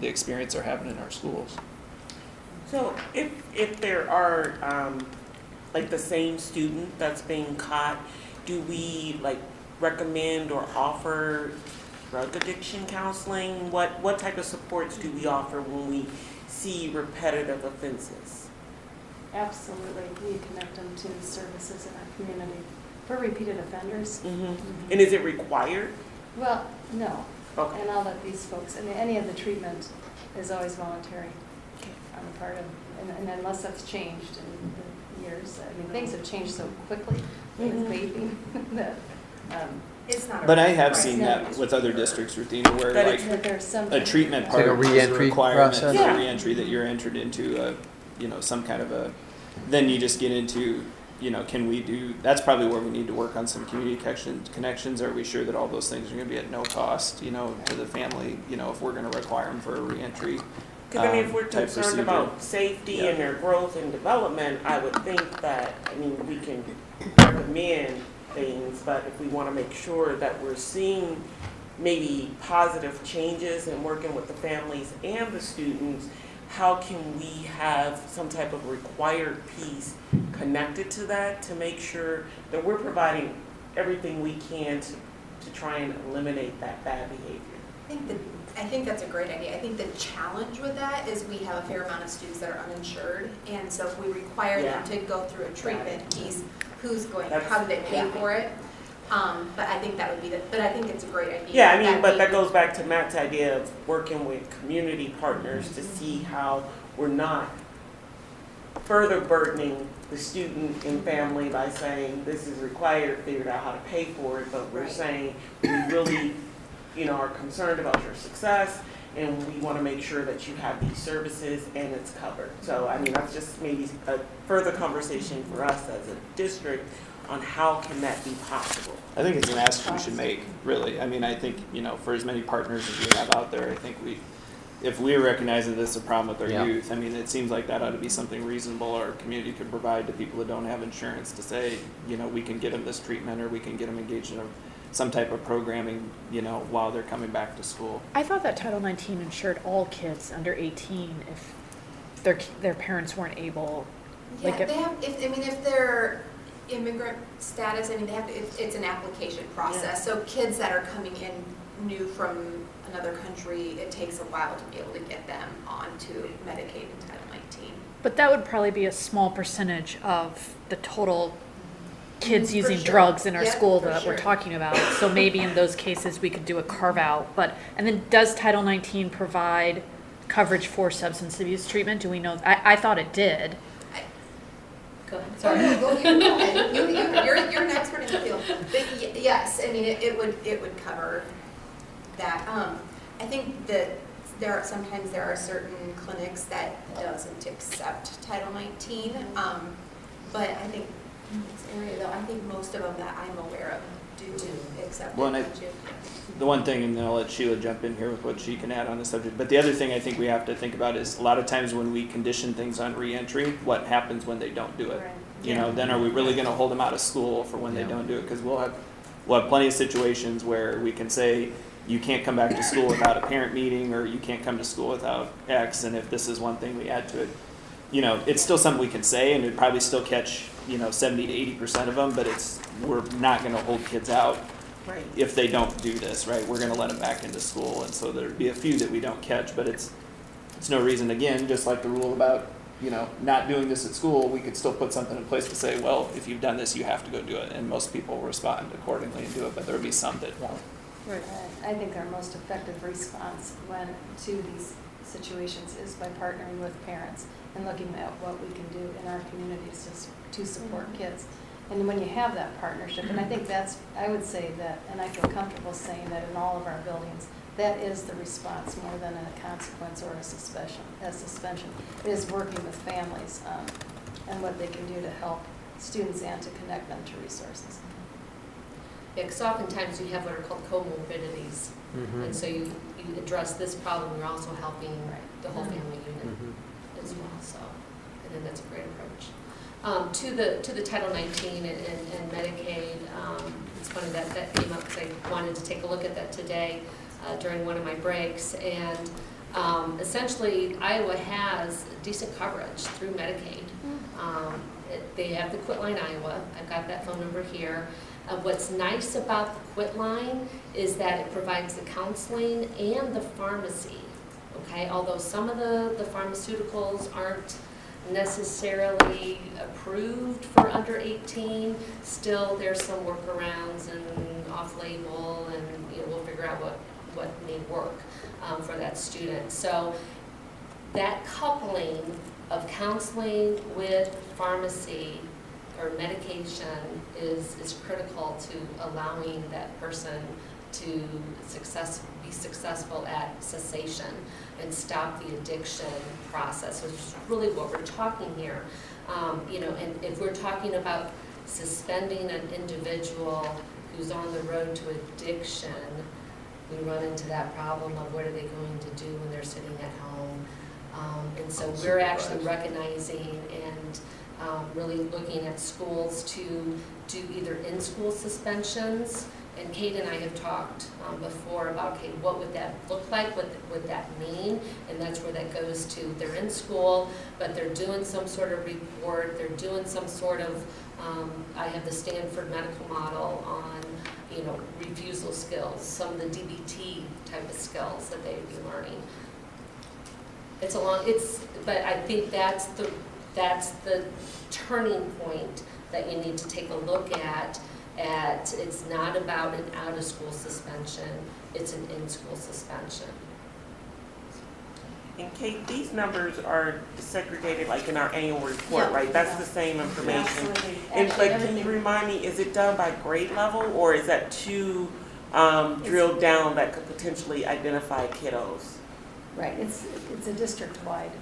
Speaker 12: the experience they're having in our schools.
Speaker 14: So if there are, the same student that's being caught, do we recommend or offer drug addiction counseling? What type of supports do we offer when we see repetitive offenses?
Speaker 1: Absolutely. We connect them to services in our community for repeated offenders.
Speaker 14: Mm-hmm. And is it required?
Speaker 1: Well, no.
Speaker 14: Okay.
Speaker 1: And I'll let these folks, any of the treatment is always voluntary on the part of, and unless that's changed in the years. I mean, things have changed so quickly with vaping that
Speaker 7: It's not.
Speaker 12: But I have seen that with other districts, Ruthina, where
Speaker 1: that there's some
Speaker 12: a treatment
Speaker 9: It's like
Speaker 12: part
Speaker 9: a
Speaker 12: is a
Speaker 9: re-entry
Speaker 12: requirement
Speaker 9: process?
Speaker 12: for
Speaker 14: Yeah.
Speaker 12: re-entry that you're entered into some kind of a, then you just get into, can we do, that's probably where we need to work on some community connections. Are we sure that all those things are going to be at no cost, to the family, if we're going to require them for a re-entry?
Speaker 14: Because if we're
Speaker 12: type
Speaker 14: concerned
Speaker 12: procedure.
Speaker 14: about safety and their growth and development, I would think that, we can recommend things, but if we want to make sure that we're seeing maybe positive changes and working with the families and the students, how can we have some type of required piece connected to that to make sure that we're providing everything we can to try and eliminate that bad behavior.
Speaker 7: I think that's a great idea. I think the challenge with that is we have a fair amount of students that are uninsured, and so if we require them to go through a treatment piece, how do they pay for it? But I think that would be but I think it's a great idea.
Speaker 14: Yeah, I mean, but that goes back to Matt's idea of working with community partners to see how we're not further burdening the student and family by saying this is required, figured out how to pay for it, but we're saying we really, are concerned about your success, and we want to make sure that you have these services and it's covered. So, I mean, that's just maybe a further conversation for us as a district on how can that be possible.
Speaker 12: I think it's an ask we should make, really. I mean, I think, for as many partners as we have out there, I think if we recognize that this is a problem with our youth, I mean, it seems like that ought to be something reasonable our community could provide to people that don't have insurance to say, we can get them this treatment or we can get them engaged in some type of programming, while they're coming back to school.
Speaker 10: I thought that Title 19 insured all kids under 18 if their parents weren't able.
Speaker 7: Yeah, if they're immigrant status, it's an application process. So kids that are coming in new from another country, it takes a while to be able to get them onto Medicaid and Title 19.
Speaker 10: But that would probably be a small percentage of the total kids using drugs in our school that we're talking about. So maybe in those cases we could do a carve out. And then does Title 19 provide coverage for substance abuse treatment? Do we know? I thought it did.
Speaker 7: Go ahead. Sorry. Go ahead. You're an expert in the field. But yes, it would cover that. I think that sometimes there are certain clinics that doesn't accept Title 19. But I think in this area, though, I think most of them that I'm aware of do accept it.
Speaker 12: The one thing, and then I'll let Sheila jump in here with what she can add on the subject, but the other thing I think we have to think about is a lot of times when we condition things on reentry, what happens when they don't do it? Right. Then are we really going to hold them out of school for when they don't do it? Because we'll have plenty of situations where we can say, you can't come back to school without a parent meeting, or you can't come to school without X, and if this is one thing we add to it, it's still something we can say, and it'd probably still catch 70 to 80% of them, but we're not going to hold kids out if they don't do this, right? We're going to let them back into school, and so there'd be a few that we don't catch, but it's no reason, again, just like the rule about not doing this at school, we could still put something in place to say, well, if you've done this, you have to go do it, and most people respond accordingly and do it, but there would be some that won't.
Speaker 1: Right. I think our most effective response to these situations is by partnering with parents and looking at what we can do in our communities to support kids. And when you have that partnership, and I think I would say that, and I feel comfortable saying that in all of our buildings, that is the response more than a consequence or a suspension. It is working with families and what they can do to help students and to connect them to resources.
Speaker 6: Yeah, because oftentimes you have what are called comorbidities, and so you address this problem, you're also helping the whole family unit as well. So, and then that's a great approach. To the Title 19 and Medicaid, it's funny that came up because I wanted to take a look at that today during one of my breaks, and essentially Iowa has decent coverage through Medicaid. They have the Quit Line Iowa. I've got that phone number here. What's nice about the Quit Line is that it provides the counseling and the pharmacy, okay? Although some of the pharmaceuticals aren't necessarily approved for under 18, still there's some workarounds and off-label, and we'll figure out what may work for that student. So that coupling of counseling with pharmacy or medication is critical to allowing that person to be successful at cessation and stop the addiction process, which is really what we're talking here. And if we're talking about suspending an individual who's on the road to addiction, we run into that problem of what are they going to do when they're sitting at home. And so we're actually recognizing and really looking at schools to do either in-school suspensions And Kate and I have talked before about, okay, what would that look like? What would that mean? And that's where that goes to, they're in school, but they're doing some sort of report, they're doing some sort of, I have the Stanford medical model on, you know, refusal skills, some of the DBT type of skills that they'd be learning. But I think that's the turning point that you need to take a look at, it's not about an out-of-school suspension, it's an in-school suspension.
Speaker 14: And Kate, these numbers are segregated like in our annual report,
Speaker 1: Yeah.
Speaker 14: right? That's the same information.
Speaker 1: Absolutely.
Speaker 14: And
Speaker 1: Actually,
Speaker 14: but can you
Speaker 1: everything-
Speaker 14: remind me, is it done by grade level or is that too drilled down that could potentially identify kiddos?
Speaker 1: Right, it's a district-wide,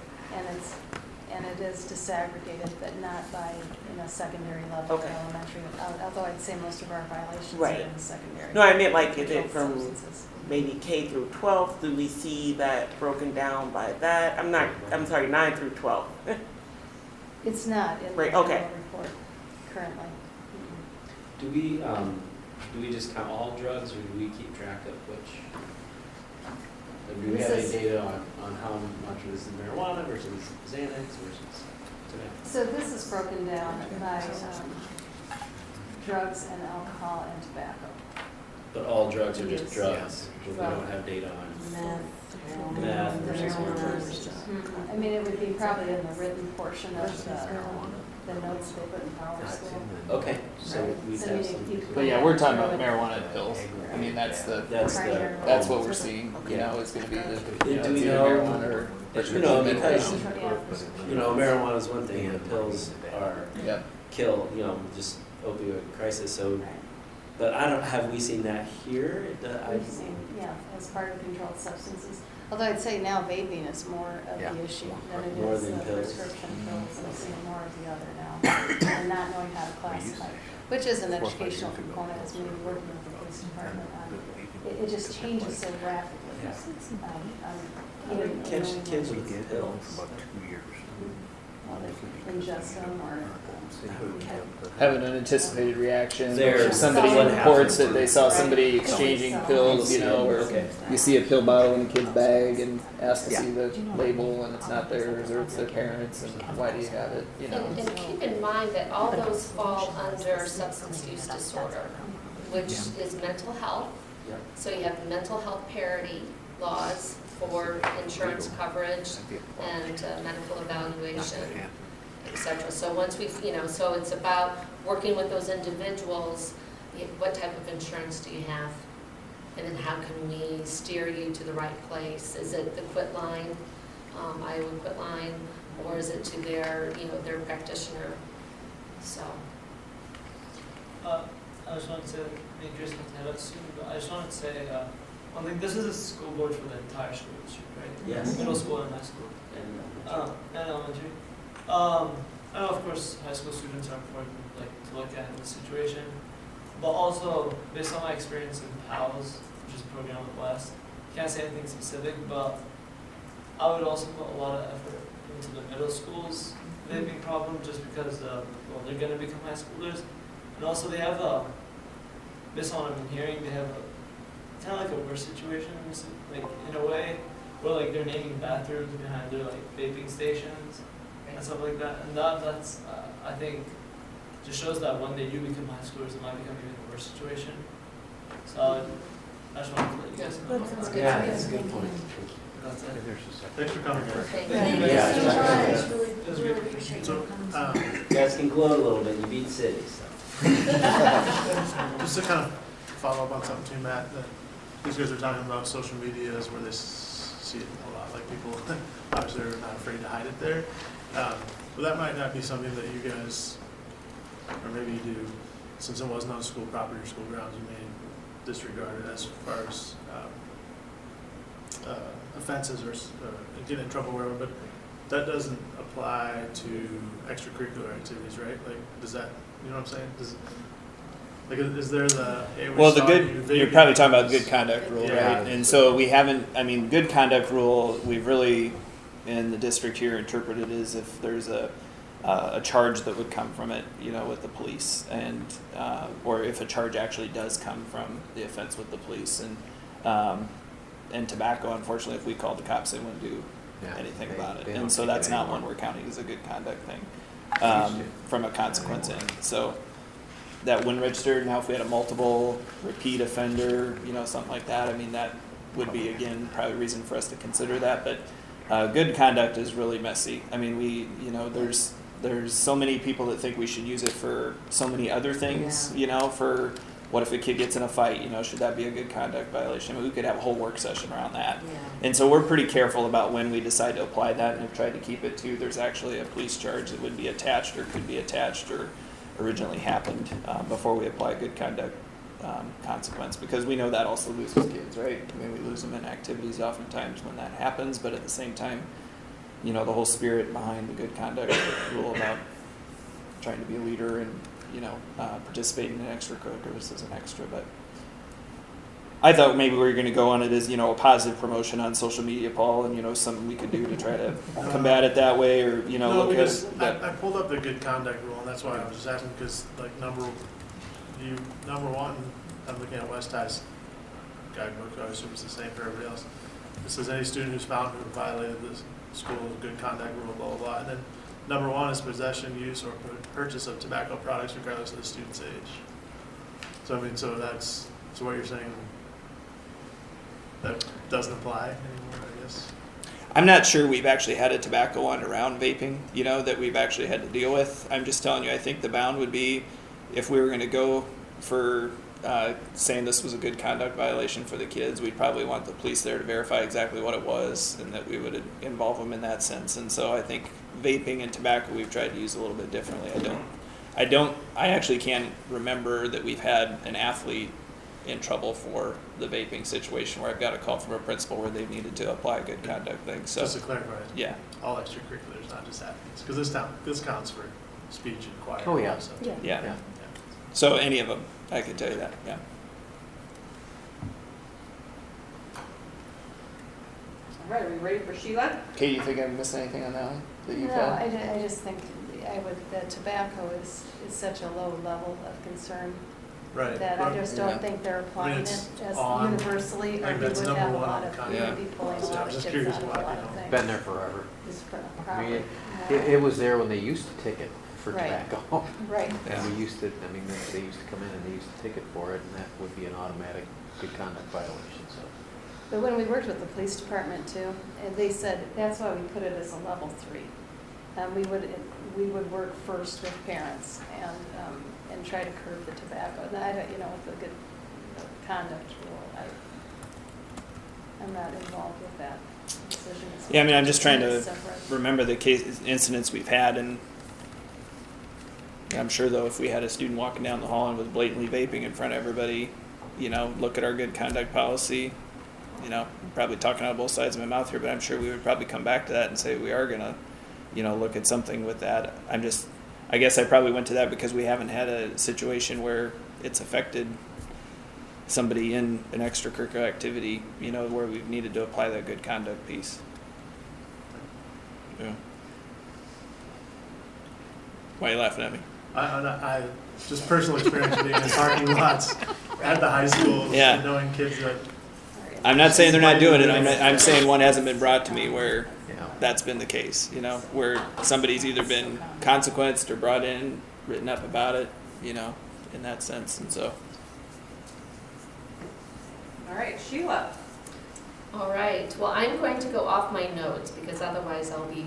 Speaker 1: and it is disaggregated, but not by, secondary level or
Speaker 14: Okay.
Speaker 1: elementary. Although I'd say most of our violations are
Speaker 14: Right.
Speaker 1: in the secondary.
Speaker 14: No, I meant like, is it
Speaker 1: Controlled
Speaker 14: from
Speaker 1: substances.
Speaker 14: maybe K through 12? Do we see that broken down by that? I'm sorry, 9 through 12.
Speaker 1: It's not in the
Speaker 14: Right,
Speaker 1: annual
Speaker 14: okay.
Speaker 1: report currently.
Speaker 15: Do we just count all drugs, or do we keep track of which? Like, do we
Speaker 1: This
Speaker 15: have any
Speaker 1: is-
Speaker 15: data on how much of this is marijuana versus Xanax versus tobacco?
Speaker 1: So this is broken down by drugs and alcohol and tobacco.
Speaker 15: But all drugs are just
Speaker 1: Yes.
Speaker 15: drugs, but we
Speaker 1: Well,
Speaker 15: don't have data on
Speaker 1: Meth.
Speaker 15: meth versus
Speaker 1: Marijuana.
Speaker 15: marijuana versus.
Speaker 1: I mean, it would be probably in the written portion of the notes they put in Power School.
Speaker 15: Okay, so
Speaker 1: Right.
Speaker 15: we
Speaker 1: So
Speaker 15: have
Speaker 1: you-
Speaker 15: some.
Speaker 1: you-
Speaker 12: But yeah, we're talking about marijuana and pills. I mean, that's the,
Speaker 15: That's the.
Speaker 1: Primary.
Speaker 12: that's what we're seeing, you know, is gonna be the, you know,
Speaker 15: Do we
Speaker 12: it's either
Speaker 15: know-
Speaker 12: marijuana or
Speaker 15: You know,
Speaker 12: prescription
Speaker 15: because,
Speaker 12: medication.
Speaker 15: you know, marijuana is one thing, and the pills are
Speaker 12: Yeah.
Speaker 15: kill, just opioid crisis, so,
Speaker 1: Right.
Speaker 15: but have we seen that here?
Speaker 1: We've seen, as part of controlled substances. Although I'd say now vaping is more of the issue than it
Speaker 15: More
Speaker 1: is
Speaker 15: than
Speaker 1: the
Speaker 15: pills.
Speaker 1: prescription pills. I'm seeing more of the other now, and not knowing how to classify, which is an educational component, as maybe working with the police department on. It just changes so rapidly. Even
Speaker 15: Kids with pills.
Speaker 1: Well, they ingest them or.
Speaker 12: Have an unanticipated reaction, or
Speaker 15: There-
Speaker 12: somebody
Speaker 1: What
Speaker 12: reports that
Speaker 15: happened?
Speaker 12: they saw
Speaker 1: Right.
Speaker 12: somebody exchanging
Speaker 1: Right.
Speaker 12: pills, you know, or
Speaker 15: Okay.
Speaker 12: you see a pill bottle in a kid's bag and ask to see the label and it's not theirs or it's their parents and why do you have it, you know?
Speaker 6: And keep in mind that all those fall under substance use disorder, which is mental health.
Speaker 15: Yeah.
Speaker 6: So you have mental health parity laws for insurance coverage and medical evaluation, et cetera. So once so it's about working with those individuals, what type of insurance do you have? And then how can we steer you to the right place? Is it the quit line, Iowa quit line, or is it to their practitioner? So.
Speaker 13: I just wanted to make yours not soon, but I just wanted to say, one thing, this is a school board for the entire school district, right?
Speaker 15: Yes.
Speaker 13: Middle school and high school,
Speaker 15: And,
Speaker 13: and elementary. I know, of course, high school students are important, to look at in the situation, but also, based on my experience in PALS, which is a program with West, can't say anything specific, but I would also put a lot of effort into the middle schools vaping problem, just because, they're gonna become high schoolers. And also they have based on what I've been hearing, they have kind of like a worse situation, in a way, where they're naming bathrooms behind their vaping stations and stuff like that. And that's I think just shows that when they do become high schoolers, it might become even a worse situation. So I just wanted to let you guys know.
Speaker 1: That's good.
Speaker 15: yeah, that's a good point.
Speaker 13: That's it.
Speaker 4: Thanks for coming, guys.
Speaker 6: Thank
Speaker 1: Thank
Speaker 6: you.
Speaker 1: you
Speaker 15: Yeah.
Speaker 1: so much.
Speaker 13: It was
Speaker 1: Really
Speaker 13: good.
Speaker 1: appreciate
Speaker 4: So,
Speaker 1: your comments.
Speaker 15: You guys can gloat a little bit, you beat City, so.
Speaker 4: just to kind of follow up on something too, Matt, that these guys are talking about social media is where they see it a lot, like people obviously are not afraid to hide it there. But that might not be something that you guys, or maybe you do, since it wasn't on school property or school grounds, you may disregard it as far as offenses or getting in trouble, wherever, but that doesn't apply to extracurricular activities, right? Does that, you know what I'm saying? Is there the, hey, we
Speaker 12: Well, the
Speaker 4: saw
Speaker 12: good,
Speaker 4: you
Speaker 12: you're
Speaker 4: vaping
Speaker 12: probably talking about the
Speaker 4: this-
Speaker 12: good conduct rule,
Speaker 4: Yeah.
Speaker 12: right? And so we haven't, good conduct rule, we've really, in the district here, interpreted as if there's a a charge that would come from it, with the police, and or if a charge actually does come from the offense with the police, and tobacco, unfortunately, if we called the cops, they wouldn't do anything about it, and so that's not one we're counting as a good conduct thing from a consequence end. So that wouldn't register. Now, if we had a multiple repeat offender, something like that, I mean, that would be, again, probably a reason for us to consider that. But good conduct is really messy. I mean, there's so many people that think we should use it for so many other things, for what if a kid gets in a fight, should that be a good conduct violation? I mean, we could have a whole work session around that.
Speaker 6: Yeah.
Speaker 12: And so we're pretty careful about when we decide to apply that, and have tried to keep it to, there's actually a police charge that would be attached or could be attached or originally happened before we apply good conduct consequence, because we know that also loses kids, right? I mean, we lose them in activities oftentimes when that happens, but at the same time, the whole spirit behind the good conduct rule about trying to be a leader and, participating in extracurriculars as an extra. But I thought maybe we were going to go on it as, a positive promotion on social media, Paul, and, something we could do to try to combat it that way, or, look
Speaker 4: because
Speaker 12: at
Speaker 4: I pulled up the good conduct rule, and that's why I was just asking, because like number one, I'm looking at West High's guidebook, I assume it's the same for everybody else. It says any student who's found who violated the school's good conduct rule, blah, blah, blah. And then number one is possession, use, or purchase of tobacco products regardless of the student's age. So I mean, so what you're saying, that doesn't apply anymore, I guess?
Speaker 12: I'm not sure we've actually had a tobacco one around vaping, that we've actually had to deal with. I'm just telling you, I think the bound would be if we were going to go for saying this was a good conduct violation for the kids, we'd probably want the police there to verify exactly what it was, and that we would involve them in that sense. And so I think vaping and tobacco we've tried to use a little bit differently. I actually can't remember that we've had an athlete in trouble for the vaping situation where I've got a call from a principal where they've needed to apply a good conduct thing. So
Speaker 4: just to clarify,
Speaker 12: yeah,
Speaker 4: all extracurriculars, not just athletes, because this counts for speech and choir.
Speaker 11: Oh, yeah.
Speaker 4: Also.
Speaker 12: yeah. So any of them, I can tell you that. Yeah.
Speaker 2: All right, are we ready for Sheila?
Speaker 12: Kate, you think I've missed anything on that one that you've
Speaker 1: No,
Speaker 12: had?
Speaker 1: I just think that tobacco is such a low level of concern
Speaker 4: Right.
Speaker 1: that I just don't
Speaker 12: Yeah.
Speaker 1: think they're applying it
Speaker 4: it's
Speaker 1: as
Speaker 4: on-
Speaker 1: universally,
Speaker 4: I
Speaker 1: or
Speaker 4: think
Speaker 1: we
Speaker 4: that's
Speaker 1: would
Speaker 4: number
Speaker 1: have a
Speaker 4: one
Speaker 1: lot
Speaker 4: on
Speaker 1: of,
Speaker 4: con-
Speaker 1: we
Speaker 12: Yeah.
Speaker 1: would be pulling a
Speaker 4: Yeah,
Speaker 1: lot
Speaker 4: I'm
Speaker 1: of
Speaker 4: just
Speaker 1: kids
Speaker 4: curious
Speaker 1: out of a
Speaker 4: why,
Speaker 1: lot
Speaker 4: you
Speaker 1: of
Speaker 4: know.
Speaker 1: things.
Speaker 11: Been there forever.
Speaker 1: Just
Speaker 11: I mean,
Speaker 1: probably,
Speaker 11: it was there when they used to ticket for
Speaker 1: Right.
Speaker 11: tobacco.
Speaker 1: right.
Speaker 12: Yeah.
Speaker 11: And we used to, they used to come in and they used to ticket for it, and that would be an automatic good conduct violation, so.
Speaker 1: But when we worked with the police department too, and they said, that's why we put it as a level 3. We would work first with parents and try to curb the tobacco. And I don't, with the good conduct rule, I'm not involved with that decision.
Speaker 12: Yeah, I mean, I'm just trying to
Speaker 1: It's separate.
Speaker 12: remember the incidents we've had, and I'm sure though if we had a student walking down the hall and was blatantly vaping in front of everybody, look at our good conduct policy, I'm probably talking out of both sides of my mouth here, but I'm sure we would probably come back to that and say we are gonna, look at something with that. I guess I probably went to that because we haven't had a situation where it's affected somebody in an extracurricular activity, where we've needed to apply that good conduct piece. Yeah. Why are you laughing at me?
Speaker 4: I just personal experience being in parking lots at the high school,
Speaker 12: Yeah.
Speaker 4: and knowing kids that.
Speaker 12: I'm not saying they're not doing it. I'm saying one hasn't been brought to me where
Speaker 11: Yeah.
Speaker 12: that's been the case, where somebody's either been consequenced or brought in, written up about it, in that sense. And so,
Speaker 2: All right, Sheila.
Speaker 6: All right, well, I'm going to go off my notes because otherwise I'll be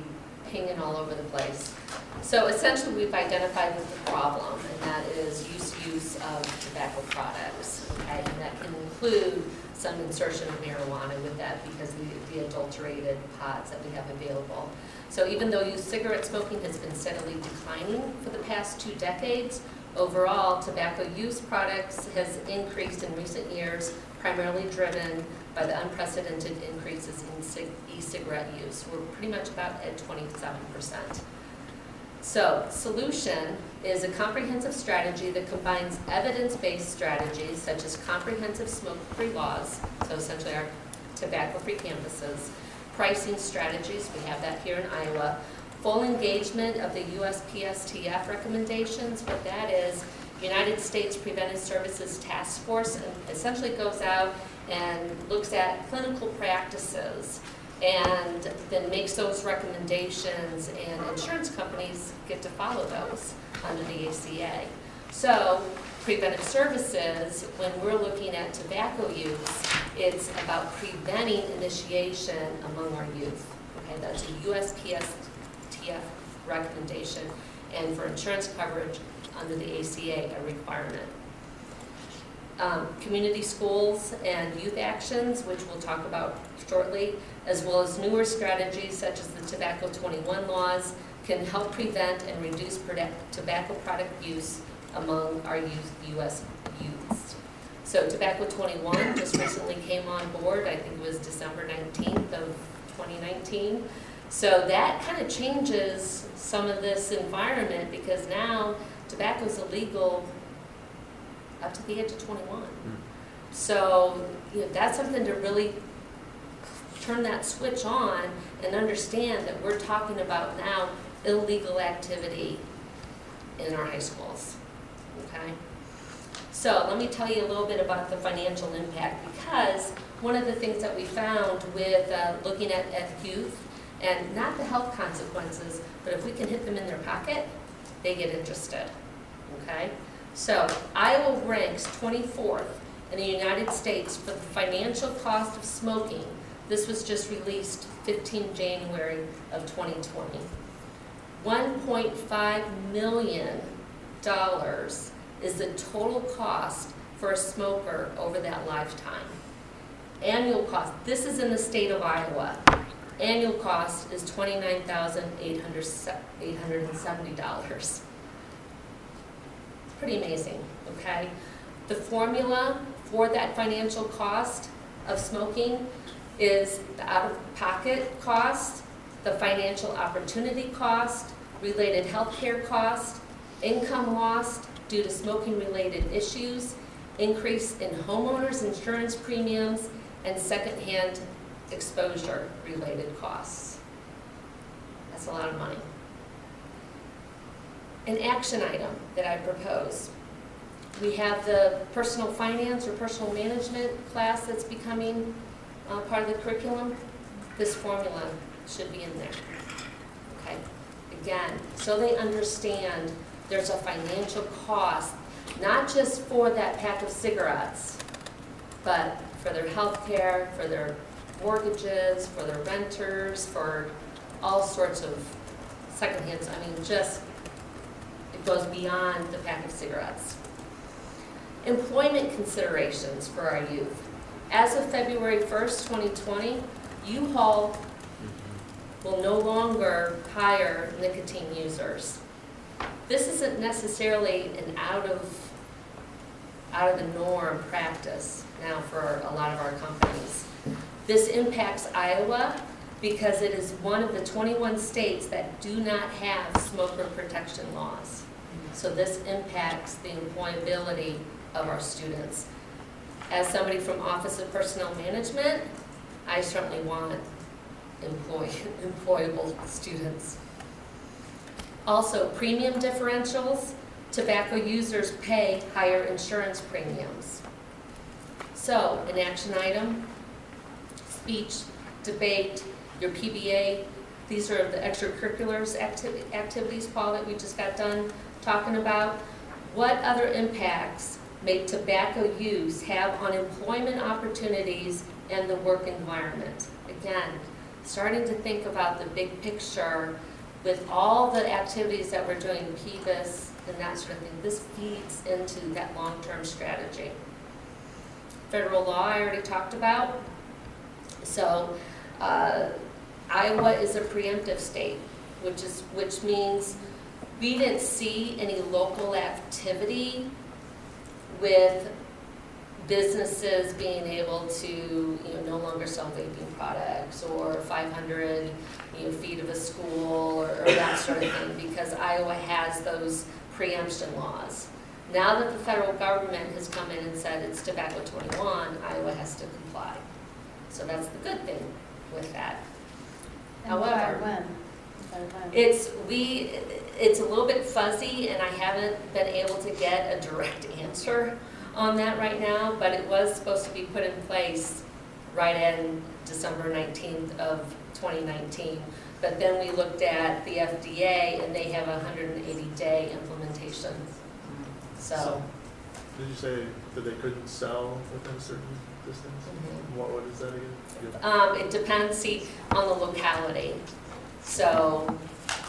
Speaker 6: pinging all over the place. So essentially, we've identified the problem, and that is use of tobacco products, okay? And that can include some insertion of marijuana with that because of the adulterated pods that we have available. So even though youth cigarette smoking has been steadily declining for the past 2 decades, overall, tobacco use products has increased in recent years, primarily driven by the unprecedented increases in e-cigarette use. We're pretty much about at 27%. So, solution is a comprehensive strategy that combines evidence-based strategies such as comprehensive smoke-free laws, so essentially our tobacco-free campuses, pricing strategies, we have that here in Iowa, full engagement of the USPSTF recommendations. What that is, United States Preventive Services Task Force essentially goes out and looks at clinical practices and then makes those recommendations, and insurance companies get to follow those under the ACA. So preventive services, when we're looking at tobacco use, it's about preventing initiation among our youth. Okay, that's a USPSTF recommendation, and for insurance coverage under the ACA, a requirement. Community schools and youth actions, which we'll talk about shortly, as well as newer strategies such as the Tobacco 21 laws, can help prevent and reduce tobacco product use among our U.S. youths. So Tobacco 21 just recently came on board, I think it was December 19th of 2019. So that kind of changes some of this environment, because now tobacco is illegal up to the age of 21. So that's something to really turn that switch on and understand that we're talking about now illegal activity in our high schools. Okay? So let me tell you a little bit about the financial impact, because one of the things that we found with looking at youth, and not the health consequences, but if we can hit them in their pocket, they get interested. Okay? So Iowa ranks 24th in the United States for the financial cost of smoking. This was just released 15 January of 2020. $1.5 million is the total cost for a smoker over that lifetime. Annual cost, this is in the state of Iowa. Annual cost is $29,870. Pretty amazing, okay? The formula for that financial cost of smoking is the out-of-pocket cost, the financial opportunity cost, related health care cost, income lost due to smoking-related issues, increase in homeowners insurance premiums, and secondhand exposure-related costs. That's a lot of money. An action item that I propose. We have the personal finance or personal management class that's becoming part of the curriculum. This formula should be in there. Okay. Again, so they understand there's a financial cost, not just for that pack of cigarettes, but for their health care, for their mortgages, for their renters, for all sorts of secondhands. I mean, just, it goes beyond the pack of cigarettes. Employment considerations for our youth. As of February 1st, 2020, U-Haul will no longer hire nicotine users. This isn't necessarily an out of the norm practice now for a lot of our companies. This impacts Iowa because it is one of the 21 states that do not have smoker protection laws. So this impacts the employability of our students. As somebody from Office of Personnel Management, I certainly want employable students. Also, premium differentials. Tobacco users pay higher insurance premiums. So, an action item, speech, debate, your PBA. These are the extracurriculars activities, Paul, that we just got done talking about. What other impacts may tobacco use have on employment opportunities and the work environment? Again, starting to think about the big picture with all the activities that we're doing, PBIS and that sort of thing. This feeds into that long-term strategy. Federal law I already talked about. So Iowa is a preemptive state, which means we didn't see any local activity with businesses being able to no longer sell vaping products or 500 feet of a school or that sort of thing, because Iowa has those preemption laws. Now that the federal government has come in and said it's Tobacco 21, Iowa has to comply. So that's the good thing with that.
Speaker 1: And
Speaker 6: However,
Speaker 1: by when? By when?
Speaker 6: It's a little bit fuzzy, and I haven't been able to get a direct answer on that right now, but it was supposed to be put in place right in December 19th of 2019. But then we looked at the FDA, and they have a 180-day implementation. So,
Speaker 4: Did you say that they couldn't sell within a certain distance?
Speaker 6: Mhm.
Speaker 4: What is that again?
Speaker 6: it depends, on the locality. So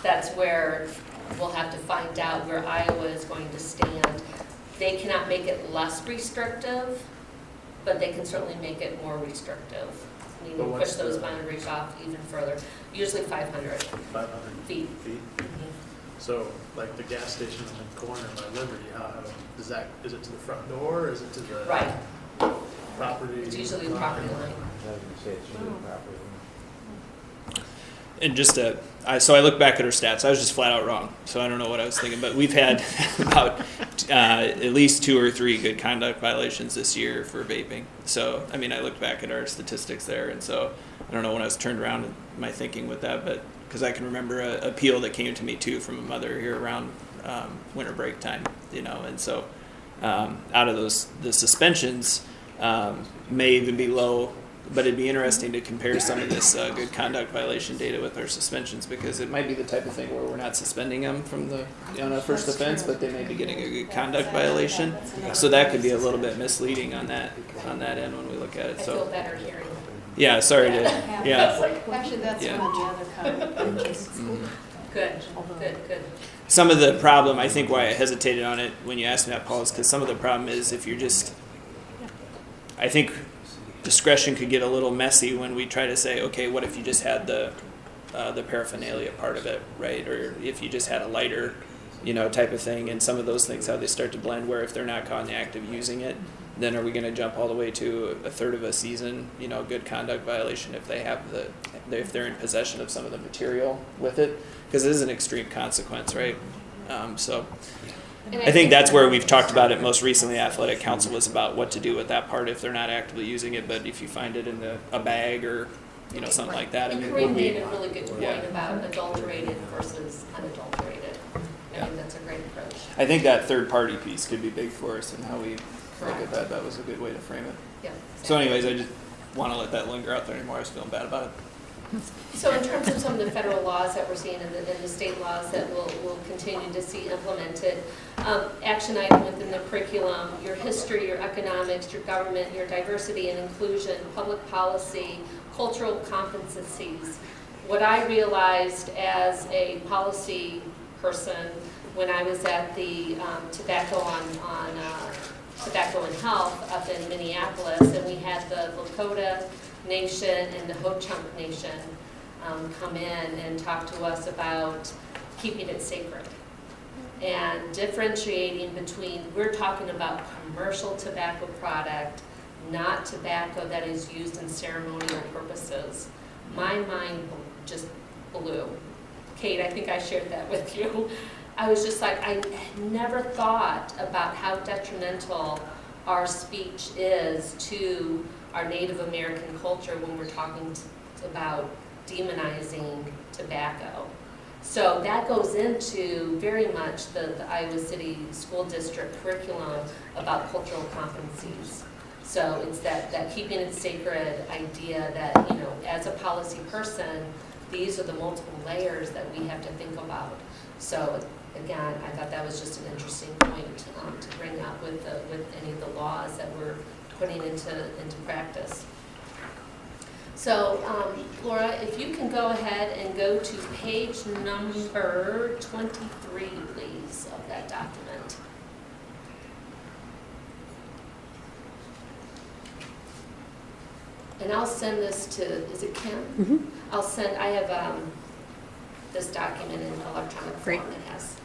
Speaker 6: that's where we'll have to find out where Iowa is going to stand. They cannot make it less restrictive, but they can certainly make it more restrictive,
Speaker 4: But
Speaker 6: meaning push
Speaker 4: what's
Speaker 6: those
Speaker 4: the-
Speaker 6: boundaries off even further, usually 500
Speaker 4: 500
Speaker 6: feet.
Speaker 4: feet? So, like the gas station on the corner by Liberty, is it to the front door, or is it to the
Speaker 6: Right,
Speaker 4: property?
Speaker 6: it's usually the property line.
Speaker 11: I was gonna say it's really property.
Speaker 12: And just so I look back at her stats, I was just flat out wrong. So I don't know what I was thinking, but we've had about at least 2 or 3 good conduct violations this year for vaping. So, I mean, I looked back at our statistics there, and so I don't know when I was turned around in my thinking with that, but because I can remember an appeal that came to me too from a mother here around winter break time, and so out of the suspensions may even be low. But it'd be interesting to compare some of this good conduct violation data with our suspensions, because it might be the type of thing where we're not suspending them from on a first offense, but they may be getting a good conduct violation. So that could be a little bit misleading on that end when we look at it.
Speaker 6: I feel
Speaker 12: So
Speaker 6: better hearing.
Speaker 12: yeah, sorry to
Speaker 1: Actually, that's
Speaker 12: Yeah.
Speaker 1: one of the other comments.
Speaker 6: Good.
Speaker 12: Some of the problem, I think why I hesitated on it when you asked me that, Paul, is because some of the problem is if you're just, I think discretion could get a little messy when we try to say, okay, what if you just had the paraphernalia part of it, right? Or if you just had a lighter, type of thing, and some of those things, how they start to blend, where if they're not caught in the act of using it, then are we going to jump all the way to a third of a season, good conduct violation if if they're in possession of some of the material with it? Because it is an extreme consequence, right? So I think that's where we've talked about it most recently. Athletic Council was about what to do with that part if they're not actively using it, but if you find it in a bag or something like that.
Speaker 6: And Corinne made a really good point about adulterated versus unadulterated. I think that's a great approach.
Speaker 12: I think that third party piece could be big for us and how we look
Speaker 6: Correct.
Speaker 12: at that. That was a good way to frame it.
Speaker 6: Yeah.
Speaker 12: So anyways, I just want to let that linger out there anymore. I was feeling bad about it.
Speaker 6: So in terms of some of the federal laws that we're seeing and the state laws that we'll continue to see implemented, action item within the curriculum, your history, your economics, your government, your diversity and inclusion, public policy, cultural competencies. What I realized as a policy person when I was at the Tobacco and Health up in Minneapolis, and we had the Lakota Nation and the Ho-Chunk Nation come in and talk to us about keeping it sacred and differentiating between, we're talking about commercial tobacco product, not tobacco that is used in ceremonial purposes. My mind just blew. Kate, I think I shared that with you. I was just like, I never thought about how detrimental our speech is to our Native American culture when we're talking about demonizing tobacco. So that goes into very much the Iowa City School District curriculum about cultural competencies. So it's that keeping it sacred idea that, as a policy person, these are the multiple layers that we have to think about. So again, I thought that was just an interesting point to bring up with any of the laws that we're putting into practice. So, Laura, if you can go ahead and go to page number 23, please, of that document. And I'll send this to, is it Kim?
Speaker 10: Mm-hmm.
Speaker 6: I have this document in electronic form that has.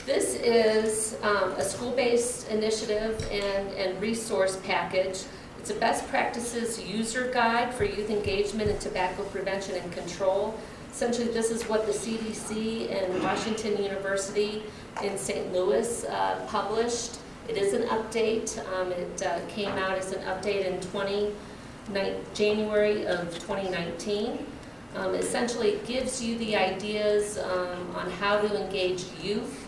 Speaker 6: This is a school-based initiative and resource package. It's a best practices user guide for youth engagement in tobacco prevention and control. Essentially, this is what the CDC and Washington University in St. Louis published. It is an update. It came out as an update in January of 2019. Essentially gives you the ideas on how to engage youth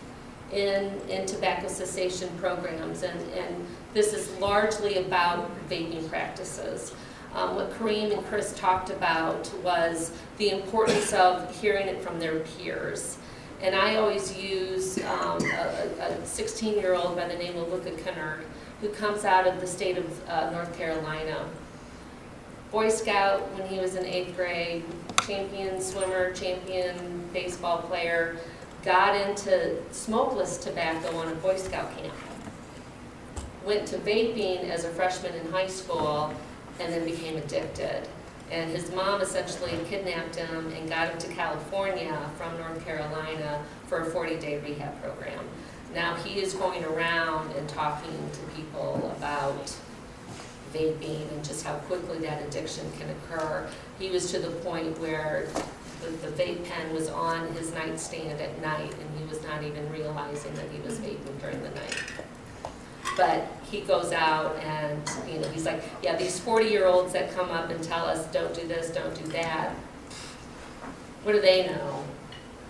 Speaker 6: in tobacco cessation programs, and this is largely about vaping practices. What Kareem and Chris talked about was the importance of hearing it from their peers. And I always use a 16-year-old by the name of Luca Kennard, who comes out of the state of North Carolina. Boy Scout when he was in 8th grade, champion swimmer, champion baseball player, got into smokeless tobacco on a Boy Scout camp. Went to vaping as a freshman in high school and then became addicted. And his mom essentially kidnapped him and got him to California from North Carolina for a 40-day rehab program. Now he is going around and talking to people about vaping and just how quickly that addiction can occur. He was to the point where the vape pen was on his nightstand at night and he was not even realizing that he was vaping during the night. But he goes out and, he's like, yeah, these 40-year-olds that come up and tell us, don't do this, don't do that, what do they know?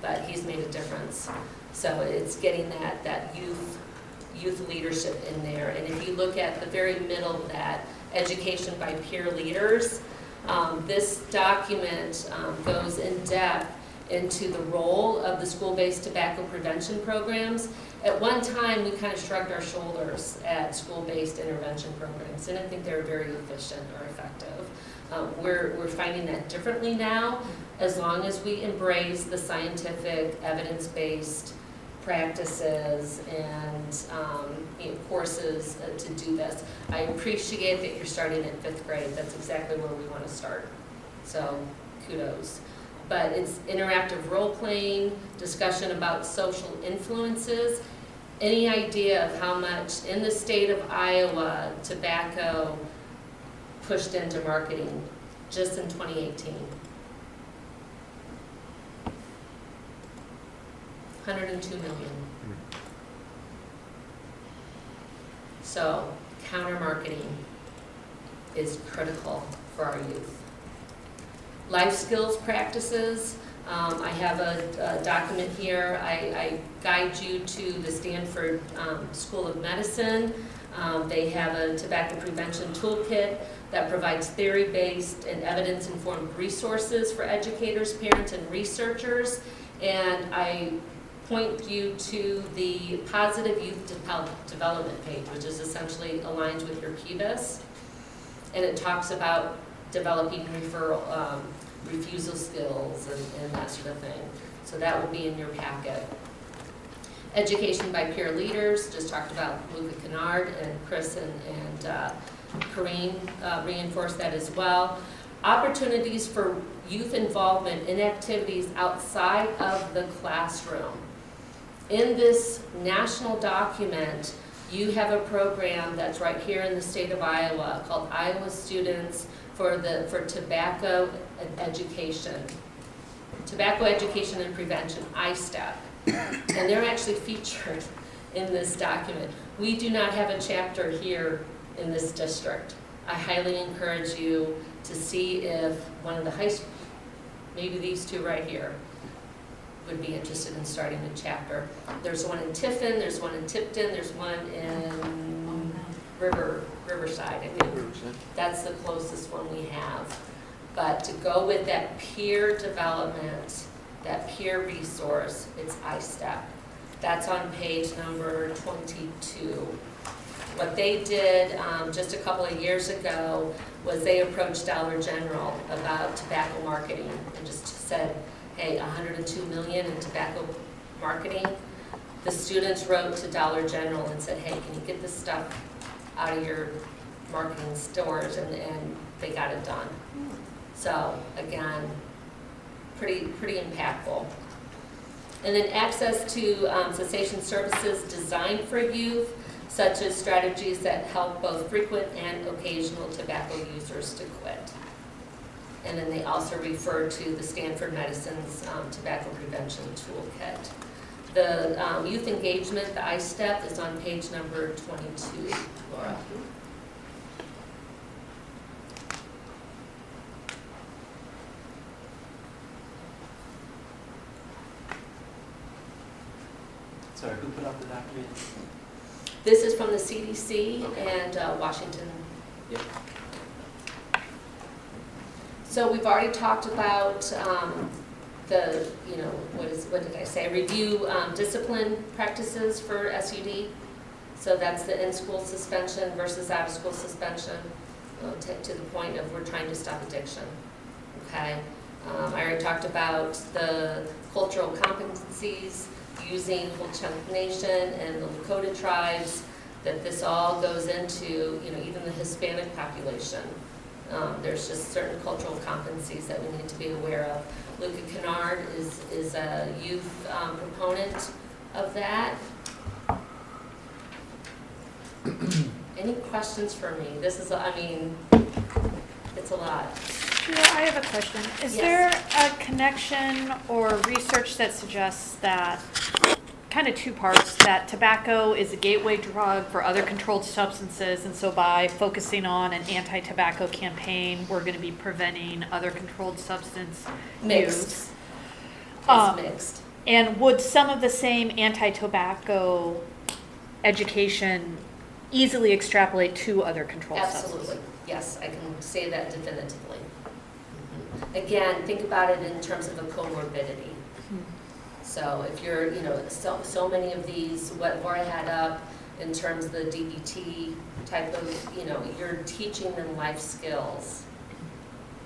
Speaker 6: But he's made a difference. So it's getting that youth leadership in there. And if you look at the very middle of that, education by peer leaders, this document goes in depth into the role of the school-based tobacco prevention programs. At one time, we kind of shrugged our shoulders at school-based intervention programs, and I think they're very efficient or effective. We're finding that differently now, as long as we embrace the scientific, evidence-based practices and courses to do this. I appreciate that you're starting at 5th grade. That's exactly where we want to start. So kudos. But it's interactive role-playing, discussion about social influences. Any idea of how much in the state of Iowa tobacco pushed into marketing just in 2018? 102 million. So counter-marketing is critical for our youth. Life skills practices. I have a document here. I guide you to the Stanford School of Medicine. They have a tobacco prevention toolkit that provides theory-based and evidence-informed resources for educators, parents, and researchers. And I point you to the Positive Youth Development page, which is essentially aligns with your PBIS. And it talks about developing refusal skills and that sort of thing. So that would be in your packet. Education by peer leaders, just talked about Luca Kennard, and Chris and Kareem reinforced that as well. Opportunities for youth involvement in activities outside of the classroom. In this national document, you have a program that's right here in the state of Iowa called Iowa Students for Tobacco Education. Tobacco Education and Prevention, ISTEP. And they're actually featured in this document. We do not have a chapter here in this district. I highly encourage you to see if one of the high schools, maybe these two right here, would be interested in starting a chapter. There's one in Tiffin, there's one in Tipton, there's one in Riverside, I think. That's the closest one we have. But to go with that peer development, that peer resource, it's ISTEP. That's on page number 22. What they did just a couple of years ago was they approached Dollar General about tobacco marketing and just said, hey, 102 million in tobacco marketing. The students wrote to Dollar General and said, hey, can you get this stuff out of your marketing stores? And they got it done. So again, pretty impactful. And then access to cessation services designed for youth, such as strategies that help both frequent and occasional tobacco users to quit. And then they also refer to the Stanford Medicine's tobacco prevention toolkit. The youth engagement, the ISTEP, is on page number 22, Laura.
Speaker 15: Sorry, who put out the document?
Speaker 6: This is from the CDC
Speaker 15: Okay.
Speaker 6: and Washington.
Speaker 15: Yep.
Speaker 6: So we've already talked about the, what did I say? Review discipline practices for SUD. So that's the in-school suspension versus out-of-school suspension, to the point of we're trying to stop addiction. Okay. I already talked about the cultural competencies using Whole Chunk Nation and the Lakota tribes, that this all goes into, even the Hispanic population. There's just certain cultural competencies that we need to be aware of. Luca Kennard is a youth proponent of that. Any questions for me? This is, it's a lot.
Speaker 10: Yeah, I have a question. Is
Speaker 6: Yes.
Speaker 10: there a connection or research that suggests that, kind of two parts, that tobacco is a gateway drug for other controlled substances, and so by focusing on an anti-tobacco campaign, we're going to be preventing other controlled substance
Speaker 6: Mixed.
Speaker 10: use?
Speaker 6: It's mixed.
Speaker 10: And would some of the same anti-tobacco education easily extrapolate to other controlled substances?
Speaker 6: Absolutely. Yes, I can say that definitively. Again, think about it in terms of a comorbidity. So if you're, so many of these, what Laura had up in terms of the DBT type of, you're teaching them life skills.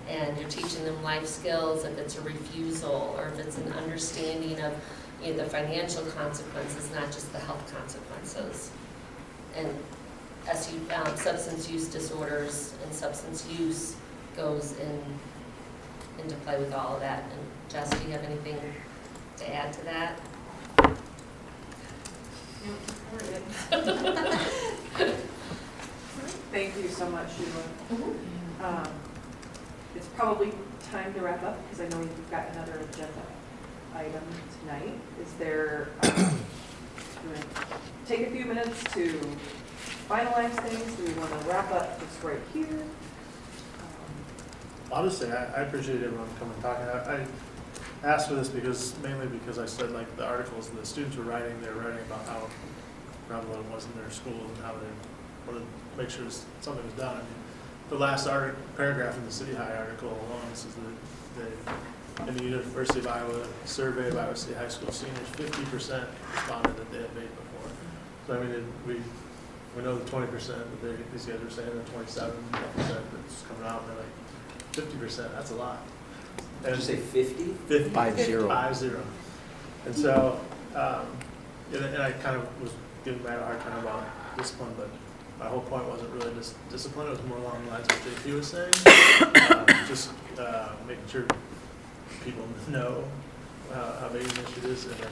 Speaker 6: And you're teaching them life skills if it's a refusal or if it's an understanding of the financial consequences, not just the health consequences. And substance use disorders and substance use goes into play with all of that. And Jess, do you have anything to add to that?
Speaker 2: Thank you so much, Sheila. It's probably time to wrap up because I know we've got another agenda item tonight. Is there, take a few minutes to finalize things? Do we want to wrap up just right here?
Speaker 4: Honestly, I appreciate everyone coming and talking. I asked for this mainly because I said, like, the articles the students were writing about how prevalent it was in their schools and how they wanted to make sure something was done. I mean, the last paragraph in the City High article alone says that in the University of Iowa survey of Iowa City high school seniors, 50% responded that they had vaped before. So I mean, we know the 20% that these guys are saying, the 27% that's coming out, and they're like 50%. That's a lot.
Speaker 15: Did you say 50?
Speaker 4: 50.
Speaker 11: 50.
Speaker 4: And so, and I kind of was giving Matt a hard time about discipline, but my whole point wasn't really just discipline. It was more along the lines of what JP was saying. Just making sure people know how big an issue it is, and then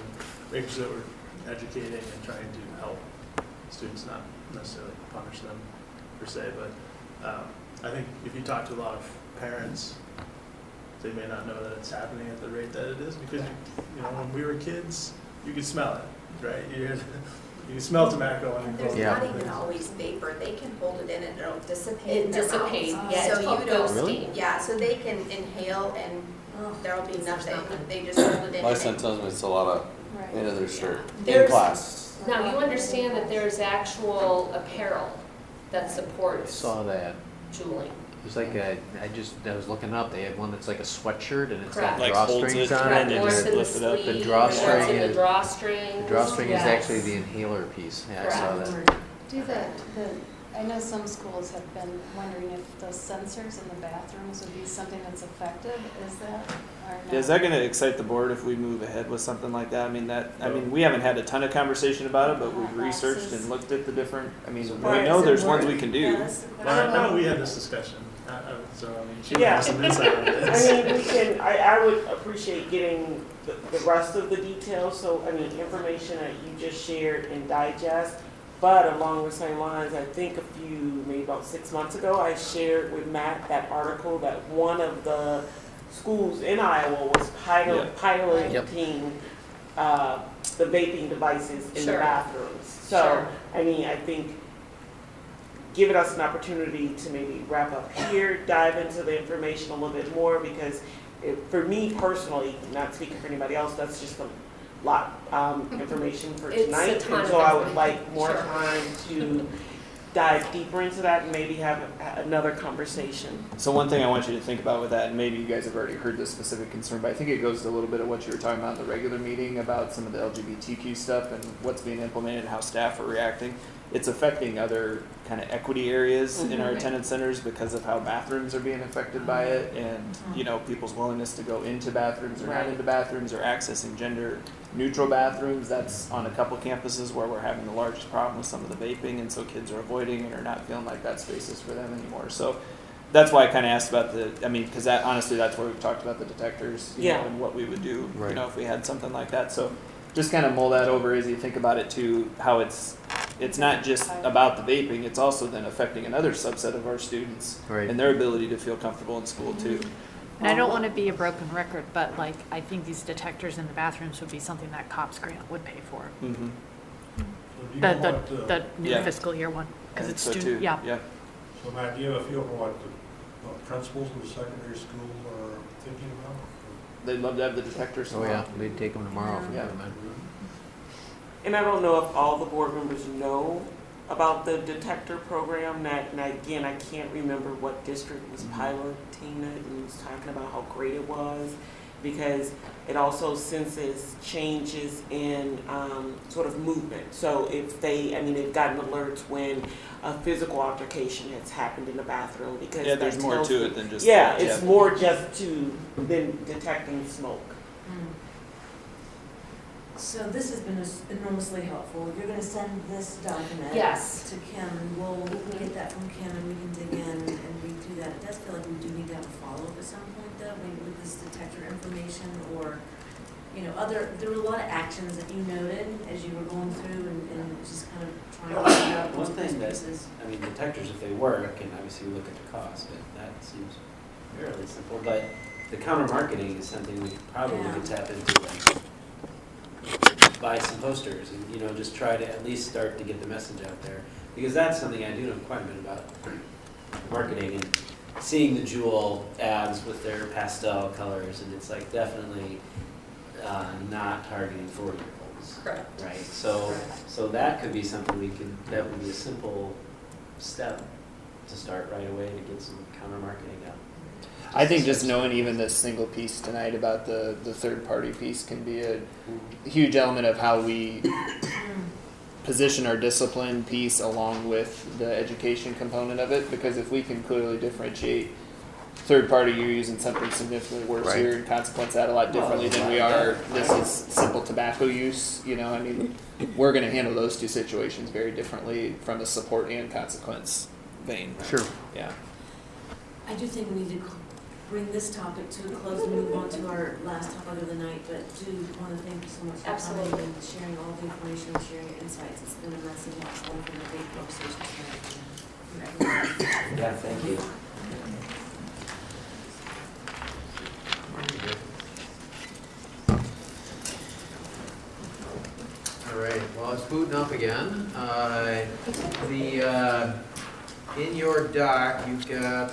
Speaker 4: making sure that we're educating and trying to help students, not necessarily punish them per se. But I think if you talk to a lot of parents, they may not know that it's happening at the rate that it is, because when we were kids, you could smell it, right? You can smell tobacco on
Speaker 7: And
Speaker 4: your
Speaker 7: there's
Speaker 4: clothes.
Speaker 7: not even always vapor, they can hold it in and it'll dissipate in
Speaker 6: It
Speaker 7: their mouths.
Speaker 6: dissipates,
Speaker 7: So
Speaker 6: yeah, it's called
Speaker 7: you don't-
Speaker 6: ghosting.
Speaker 7: Yeah, so they can inhale and there'll be
Speaker 6: There's
Speaker 7: nothing,
Speaker 6: nothing.
Speaker 7: they just hold it in.
Speaker 16: My
Speaker 7: and
Speaker 16: son tells me it's a lot of
Speaker 1: Right.
Speaker 16: into their shirt in
Speaker 6: There's-
Speaker 16: class.
Speaker 6: Now, you understand that there's actual apparel that
Speaker 11: I
Speaker 6: supports
Speaker 11: saw that.
Speaker 6: juuling.
Speaker 11: It was like I was looking up, they had one that's like a sweatshirt and it's got
Speaker 6: Correct.
Speaker 12: Like holds
Speaker 11: drawstrings
Speaker 12: it
Speaker 11: on
Speaker 12: and
Speaker 11: it.
Speaker 12: then
Speaker 6: Or it's
Speaker 12: just
Speaker 6: in the
Speaker 12: lift it up.
Speaker 6: sleeve,
Speaker 11: The
Speaker 6: or
Speaker 11: drawstring
Speaker 6: it's in the
Speaker 11: is-
Speaker 6: drawstring.
Speaker 11: The drawstring is
Speaker 6: Yes.
Speaker 11: actually the inhaler piece. Yeah, I saw
Speaker 6: Correct.
Speaker 11: that.
Speaker 1: I know some schools have been wondering if those sensors in the bathrooms would be something that's effective. Is that or not?
Speaker 12: Is that going to excite the board if we move ahead with something like that? I mean, we haven't had a ton of conversation about it, but we've researched and looked at the different. I mean, we know there's ones we can do.
Speaker 4: I know we had this discussion, so I mean, she
Speaker 14: Yeah.
Speaker 4: has some insight on
Speaker 14: I
Speaker 4: this.
Speaker 14: mean, we can, I would appreciate getting the rest of the details, so, I mean, information that you just shared in digest. But along the same lines, I think maybe about 6 months ago, I shared with Matt that article that one of the schools in Iowa was piloting the vaping devices in the
Speaker 6: Sure.
Speaker 14: bathrooms. So,
Speaker 6: Sure.
Speaker 14: I mean, I think giving us an opportunity to maybe wrap up here, dive into the information a little bit more, because for me personally, not speaking for anybody else, that's just lot, information for
Speaker 6: It's a
Speaker 14: tonight.
Speaker 6: ton
Speaker 14: And
Speaker 6: of
Speaker 14: so I would
Speaker 6: information.
Speaker 14: like more
Speaker 6: Sure.
Speaker 14: time to dive deeper into that and maybe have another conversation.
Speaker 12: So one thing I want you to think about with that, and maybe you guys have already heard this specific concern, but I think it goes to a little bit of what you were talking about in the regular meeting about some of the LGBTQ stuff and what's being implemented and how staff are reacting. It's affecting other kind of equity areas in our attendance centers because of how bathrooms are being affected by it, and people's willingness to go into bathrooms or not
Speaker 14: Right.
Speaker 12: into bathrooms or accessing gender neutral bathrooms. That's on a couple campuses where we're having the largest problem with some of the vaping, and so kids are avoiding it or not feeling like that space is for them anymore. So that's why I kind of asked about because that honestly, that's where we've talked about the detectors, you know, and what we would do,
Speaker 11: Right.
Speaker 12: if we had something like that. So just kind of mull that over as you think about it too, how it's not just about the vaping, it's also then affecting another subset of our students
Speaker 11: Right.
Speaker 12: and their ability to feel comfortable in school too.
Speaker 10: And I don't want to be a broken record, but like, I think these detectors in the bathrooms would be something that COPS grant would pay for.
Speaker 12: Mm-hmm.
Speaker 5: So do you know what,
Speaker 10: The new
Speaker 12: Yeah.
Speaker 10: fiscal year one, because it's student,
Speaker 12: yeah.
Speaker 5: so Matt, do you have a feel for what the principals of the secondary schools are thinking about?
Speaker 12: They'd love to have the detectors.
Speaker 11: Oh, yeah, we'd take them tomorrow if we
Speaker 12: Yeah.
Speaker 11: had them in.
Speaker 14: And I don't know if all the board members know about the detector program and again, I can't remember what district was piloting it and was talking about how great it was, because it also senses changes in sort of movement. So if they've gotten alerts when a physical altercation has happened in the bathroom, because
Speaker 12: Yeah,
Speaker 14: that
Speaker 12: there's more
Speaker 14: tells
Speaker 12: to
Speaker 14: them-
Speaker 12: it than just
Speaker 14: Yeah,
Speaker 12: that,
Speaker 14: it's
Speaker 12: yeah.
Speaker 14: more just than detecting smoke.
Speaker 16: So this has been enormously helpful. You're gonna send this document
Speaker 6: Yes.
Speaker 16: to Kim. We'll get that from Kim and we can dig in and read through that. It does feel like we do need to have a follow-up at some point though, maybe with this detector information or, there were a lot of actions that you noted as you were going through and just kind of trying to figure out
Speaker 15: One
Speaker 16: those
Speaker 15: thing that,
Speaker 16: pieces.
Speaker 15: detectors, if they work, and obviously we look at the cost, but that seems fairly simple, but the counter-marketing is something we probably could tap into, like, buy some posters and, just try to at least start to get the message out there. Because that's something I do know quite a bit about, marketing and seeing the Jewel ads with their pastel colors, and it's like definitely not targeting 4-year-olds.
Speaker 6: Correct.
Speaker 15: Right, so that could be something that would be a simple step to start right away to get some counter marketing out.
Speaker 12: I think just knowing even this single piece tonight about the third party piece can be a huge element of how we position our discipline piece along with the education component of it, because if we can clearly differentiate third party, you're using something significantly worse
Speaker 11: Right.
Speaker 12: here and consequence that a lot differently than we are. This is simple tobacco use, we're going to handle those two situations very differently from a support and consequence vein.
Speaker 11: Sure.
Speaker 12: Yeah.
Speaker 16: I do think we need to bring this topic to a close and move on to our last topic of the night, but do want to thank you so much for
Speaker 6: Absolutely.
Speaker 16: coming and sharing all the information and sharing your insights. It's been immensely helpful for the big conversation tonight.
Speaker 15: Yeah, thank you.
Speaker 11: All right, well, it's booting up again. In your doc, you've got,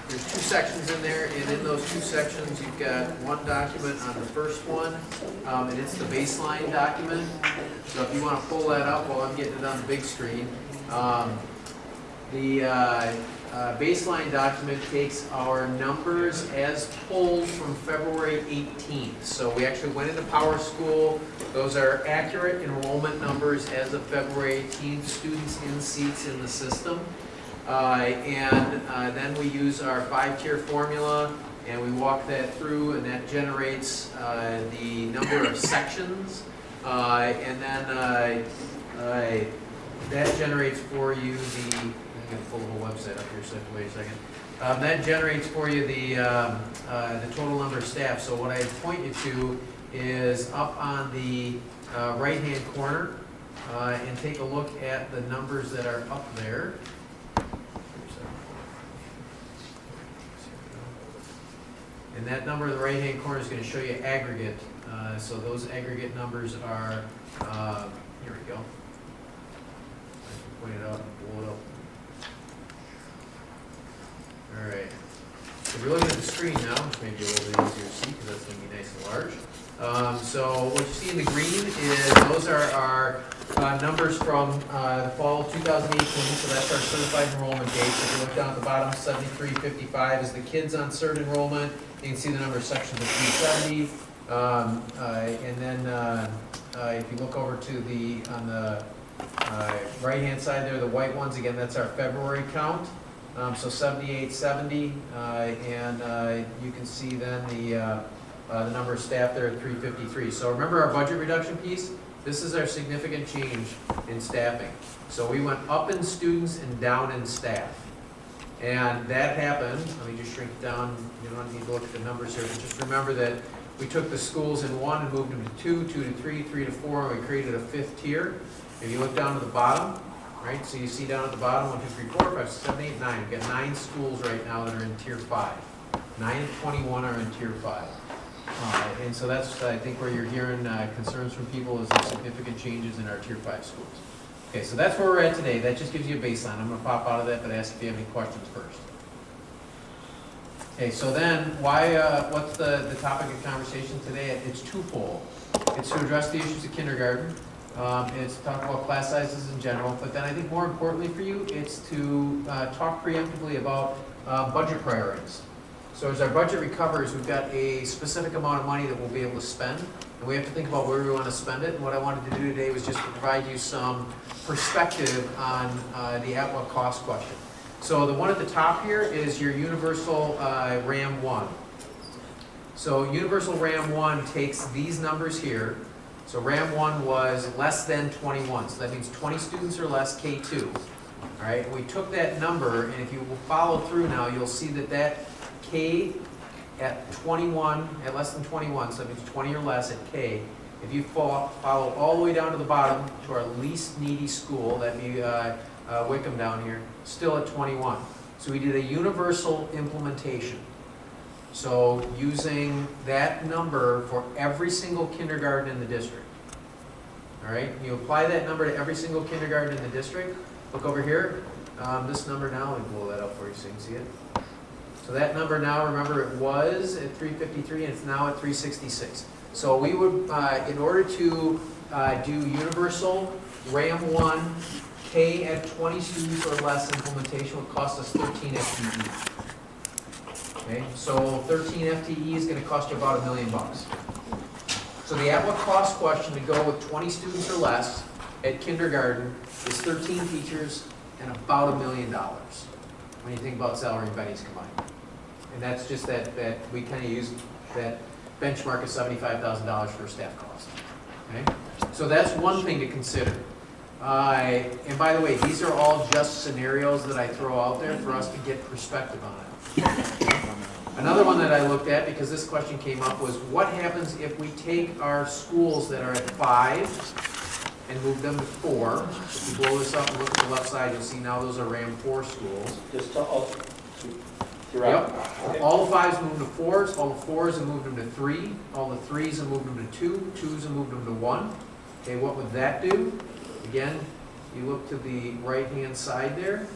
Speaker 11: there's 2 sections in there, and in those 2 sections, you've got one document on the first one, and it's the baseline document. So if you want to pull that up while I'm getting it on the big screen. The baseline document takes our numbers as pulled from February 18th. So we actually went into Power School. Those are accurate enrollment numbers as of February 18th, students in seats in the system. Then we use our 5-tier formula and we walk that through, and that generates the number of sections. That generates for you the, I'm going to pull the whole website up here, so I have to wait a second. That generates for you the total number of staff. So what I point you to is up on the right-hand corner, and take a look at the numbers that are up there. And that number in the right-hand corner is going to show you aggregate. So those aggregate numbers are, here we go. I can point it out and pull it up. All right. So if you're looking at the screen now, which may be a little bit easier to see because that's going to be nice and large. So what you see in the green is those are our numbers from the fall of 2018. So that's our certified enrollment dates. If you look down at the bottom, 7355 is the kids on cert enrollment. You can see the number of sections of 370. And then if you look over to on the right-hand side there, the white ones, again, that's our February count. So 7870, and you can see then the number of staff there at 353. So remember our budget reduction piece? This is our significant change in staffing. So we went up in students and down in staff. And that happened, let me just shrink it down, you don't need to look at the numbers here, but just remember that we took the schools in 1 and moved them to 2, 2 to 3, 3 to 4, and we created a 5th tier. If you look down to the bottom, right, so you see down at the bottom, 1, 2, 3, 4, 5, 6, 7, 8, 9. We've got 9 schools right now that are in tier 5. 9 of 21 are in tier 5. And so that's, I think, where you're hearing concerns from people is the significant changes in our tier 5 schools. Okay, so that's where we're at today. That just gives you a baseline. I'm going to pop out of that, but ask if you have any questions first. Okay, so then what's the topic of conversation today? It's twofold. It's to address the issues of kindergarten. It's to talk about class sizes in general, but then I think more importantly for you, it's to talk preemptively about budget priorities. So as our budget recovers, we've got a specific amount of money that we'll be able to spend, and we have to think about where we want to spend it. And what I wanted to do today was just to provide you some perspective on the at what cost question. So the one at the top here is your universal RAM 1. So universal RAM 1 takes these numbers here. So RAM 1 was less than 21, so that means 20 students or less, K2. All right, we took that number, and if you will follow through now, you'll see that K at 21, at less than 21, so that means 20 or less at K. If you follow all the way down to the bottom to our least needy school, that'd be Wickham down here, still at 21. So we did a universal implementation. So using that number for every single kindergarten in the district. All right, you apply that number to every single kindergarten in the district. Look over here. This number now, let me blow that up for you so you can see it. So that number now, remember, it was at 353 and it's now at 366. So we would, in order to do universal RAM 1, K at 20 students or less implementation would cost us 13 FTE. Okay, so 13 FTE is going to cost you about $1 million. So the at what cost question to go with 20 students or less at kindergarten is 13 teachers and about $1 million when you think about salary and bennies combined. And that's just that we kind of use that benchmark of $75,000 for a staff cost. Okay, so that's one thing to consider. And by the way, these are all just scenarios that I throw out there for us to get perspective on it. Another one that I looked at, because this question came up, was what happens if we take our schools that are at 5 and move them to 4? If you blow this up and look at the left side, you'll see now those are RAM 4 schools.
Speaker 15: Just to all,
Speaker 11: Yep.
Speaker 15: okay.
Speaker 11: All the 5s moved to 4s, all the 4s have moved them to 3, all the 3s have moved them to 2, 2s have moved them to 1. Okay, what would that do? Again, you look to the right-hand side there.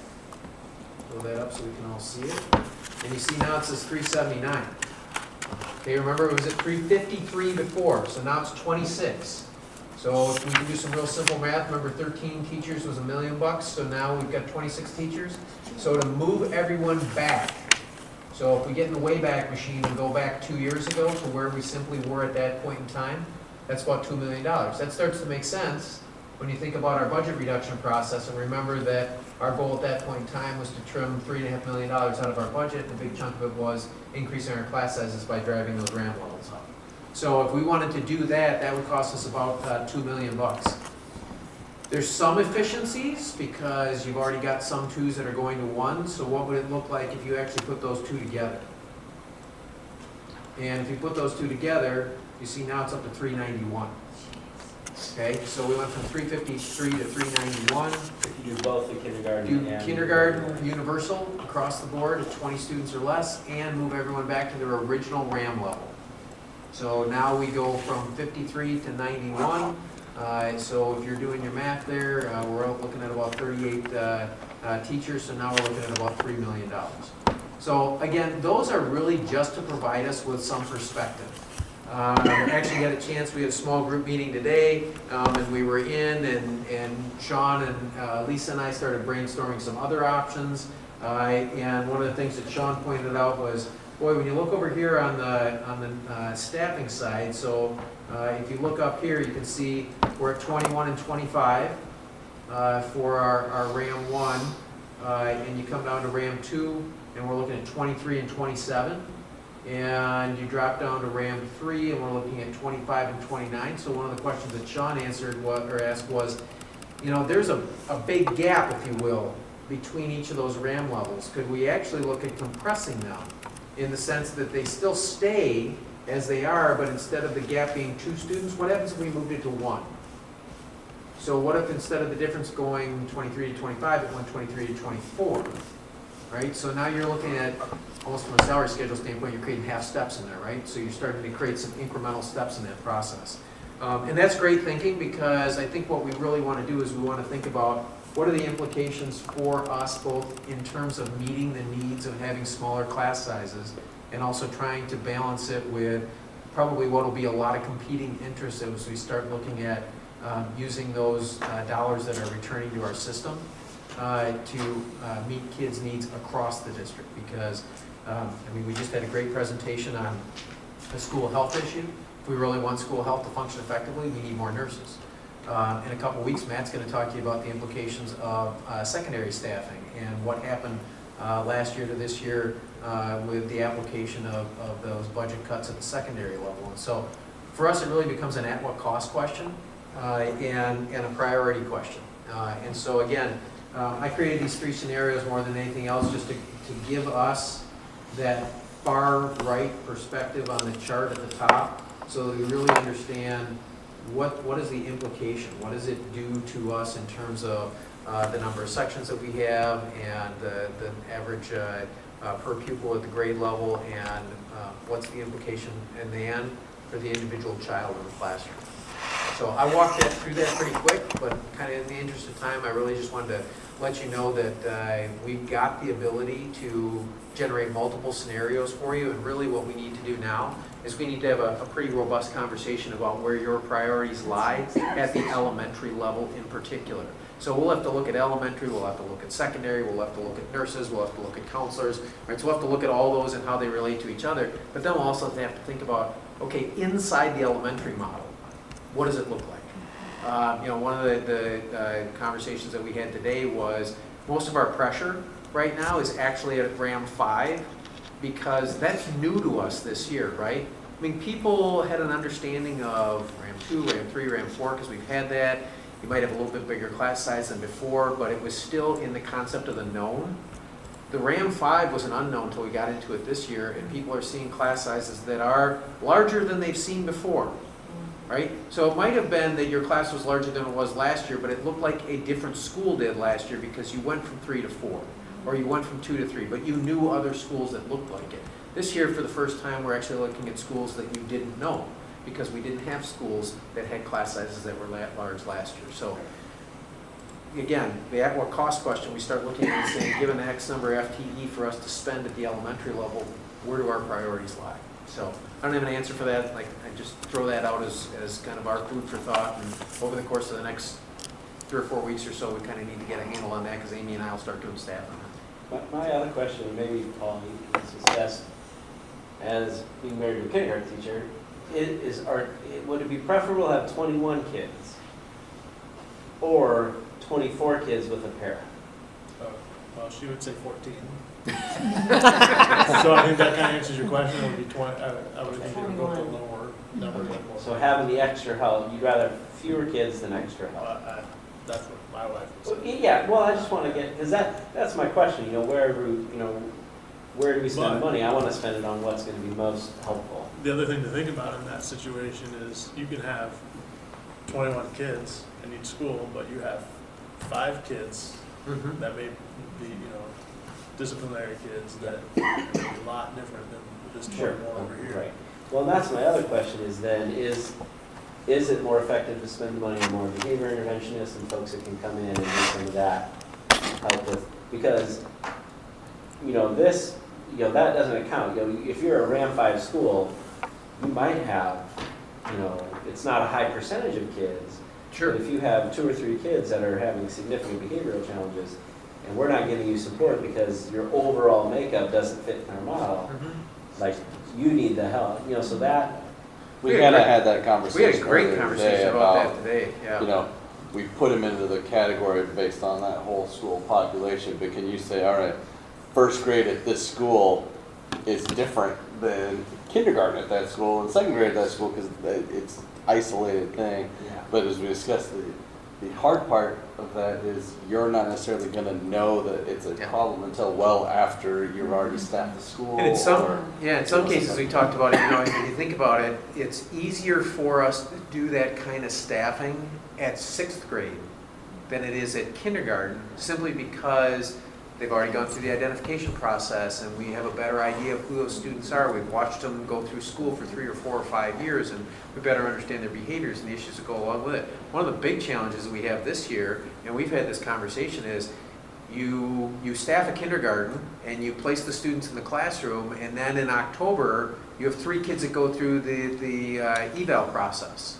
Speaker 11: Blow that up so we can all see it. And you see now it says 379. Okay, remember it was at 353 before, so now it's 26. So if we can do some real simple math, remember 13 teachers was $1 million, so now we've got 26 teachers. So to move everyone back, so if we get in the Wayback Machine and go back 2 years ago to where we simply were at that point in time, that's about $2 million. That starts to make sense when you think about our budget reduction process, and remember that our goal at that point in time was to trim $3.5 million out of our budget, and a big chunk of it was increasing our class sizes by driving those RAM levels up. So if we wanted to do that, that would cost us about $2 million. There's some efficiencies because you've already got some 2s that are going to 1, so what would it look like if you actually put those 2 together? And if you put those 2 together, you see now it's up to 391. Okay, so we went from 353 to 391.
Speaker 15: If you do both the kindergarten
Speaker 11: Do
Speaker 15: and
Speaker 11: kindergarten universal across the board at 20 students or less, and move everyone back to their original RAM level. So now we go from 53 to 91. So if you're doing your math there, we're looking at about 38 teachers, so now we're looking at about $3 million. So again, those are really just to provide us with some perspective. Actually had a chance, we had a small group meeting today, and we were in, and Sean and Lisa and I started brainstorming some other options. And one of the things that Sean pointed out was, boy, when you look over here on the staffing side, so if you look up here, you can see we're at 21 and 25 for our RAM 1, and you come down to RAM 2, and we're looking at 23 and 27. And you drop down to RAM 3, and we're looking at 25 and 29. So one of the questions that Sean asked was, you know, there's a big gap, if you will, between each of those RAM levels. Could we actually look at compressing them in the sense that they still stay as they are, but instead of the gap being 2 students, what happens if we moved it to 1? So what if instead of the difference going 23 to 25, it went 23 to 24? Right? So now you're looking at, almost from a salary schedule standpoint, you're creating half steps in there, right? So you're starting to create some incremental steps in that process. And that's great thinking, because I think what we really want to do is we want to think about what are the implications for us, both in terms of meeting the needs of having smaller class sizes and also trying to balance it with probably what will be a lot of competing interests as we start looking at using those dollars that are returning to our system to meet kids' needs across the district. Because, I mean, we just had a great presentation on a school health issue. If we really want school health to function effectively, we need more nurses. In a couple of weeks, Matt's going to talk to you about the implications of secondary staffing and what happened last year to this year with the application of those budget cuts at the secondary level. And so for us, it really becomes an at what cost question and a priority question. And so again, I created these 3 scenarios more than anything else just to give us that far right perspective on the chart at the top, so that we really understand what is the implication, what does it do to us in terms of the number of sections that we have and the average per pupil at the grade level, and what's the implication in the end for the individual child in the classroom. So I walked through that pretty quick, but kind of in the interest of time, I really just wanted to let you know that we've got the ability to generate multiple scenarios for you, and really what we need to do now is we need to have a pretty robust conversation about where your priorities lie at the elementary level in particular. So we'll have to look at elementary, we'll have to look at secondary, we'll have to look at nurses, we'll have to look at counselors, right? So we'll have to look at all those and how they relate to each other, but then we'll also have to think about, okay, inside the elementary model, what does it look like? You know, one of the conversations that we had today was most of our pressure right now is actually at RAM 5, because that's new to us this year, right? I mean, people had an understanding of RAM 2, RAM 3, RAM 4, because we've had that. You might have a little bit bigger class size than before, but it was still in the concept of the known. The RAM 5 was an unknown until we got into it this year, and people are seeing class sizes that are larger than they've seen before. Right? So it might have been that your class was larger than it was last year, but it looked like a different school did last year because you went from 3 to 4, or you went from 2 to 3, but you knew other schools that looked like it. This year, for the first time, we're actually looking at schools that you didn't know, because we didn't have schools that had class sizes that were that large last year. So again, the at what cost question, we start looking at and saying, given the X number of FTE for us to spend at the elementary level, where do our priorities lie? So I don't have an answer for that. Like, I just throw that out as kind of our food for thought, and over the course of the next 3 or 4 weeks or so, we kind of need to get a handle on that, because Amy and I will start doing staff on it.
Speaker 15: My other question, maybe Paul, this is best, as being married to a kindergarten teacher, would it be preferable to have 21 kids or 24 kids with a parent?
Speaker 4: Well, she would say 14. So I think that kind of answers your question. It would be 20. I would think it would go to a lower number. More.
Speaker 15: So having the extra help, you'd rather have fewer kids than extra help?
Speaker 4: That's what my wife would say.
Speaker 15: Yeah, well, I just want to get, because that's my question, where do we spend money? I want to spend it on what's going to be most helpful.
Speaker 4: The other thing to think about in that situation is you can have 21 kids in each school, but you have 5 kids that may be, disciplinary kids that are a lot different than this 21 over here.
Speaker 15: Right. Well, that's my other question is then, is it more effective to spend the money on more behavior interventionists and folks that can come in and do some of that help with, because, this, that doesn't account. If you're a Ram 5 school, you might have, it's not a high percentage of kids.
Speaker 11: Sure.
Speaker 15: But if you have 2 or 3 kids that are having significant behavioral challenges, and we're not giving you support because your overall makeup doesn't fit in our model, like, you need the help, so that.
Speaker 17: We kind of had that conversation.
Speaker 11: We had a great
Speaker 17: earlier
Speaker 11: conversation
Speaker 17: today
Speaker 11: about that today, yeah.
Speaker 17: We put them into the category based on that whole school population, but can you say, all right, first grade at this school is different than kindergarten at that school and second grade at that school because it's isolated thing.
Speaker 15: Yeah.
Speaker 17: But as we discussed, the hard part of that is you're not necessarily going to know that it's a problem until well after you've already staffed the school.
Speaker 11: And in some cases we talked about it, if you think about it, it's easier for us to do that kind of staffing at 6th grade than it is at kindergarten, simply because they've already gone through the identification process and we have a better idea of who those students are. We've watched them go through school for 3 or 4 or 5 years and we better understand their behaviors and the issues that go along with it. One of the big challenges that we have this year, and we've had this conversation, is you staff a kindergarten and you place the students in the classroom, and then in October you have 3 kids that go through the eval process.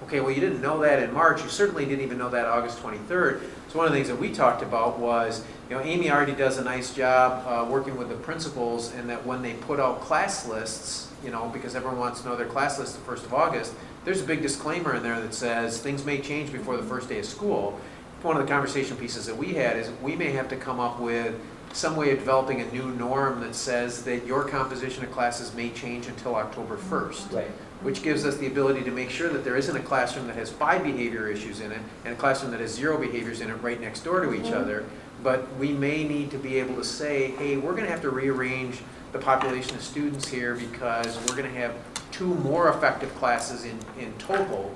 Speaker 11: Okay, well, you didn't know that in March. You certainly didn't even know that August 23rd. So one of the things that we talked about was, Amy already does a nice job working with the principals, and that when they put out class lists, because everyone wants to know their class list the 1st of August, there's a big disclaimer in there that says things may change before the first day of school. One of the conversation pieces that we had is we may have to come up with some way of developing a new norm that says that your composition of classes may change until October 1st.
Speaker 15: Right.
Speaker 11: Which gives us the ability to make sure that there isn't a classroom that has 5 behavior issues in it and a classroom that has 0 behaviors in it right next door to each other. But we may need to be able to say, hey, we're going to have to rearrange the population of students here because we're going to have 2 more effective classes in total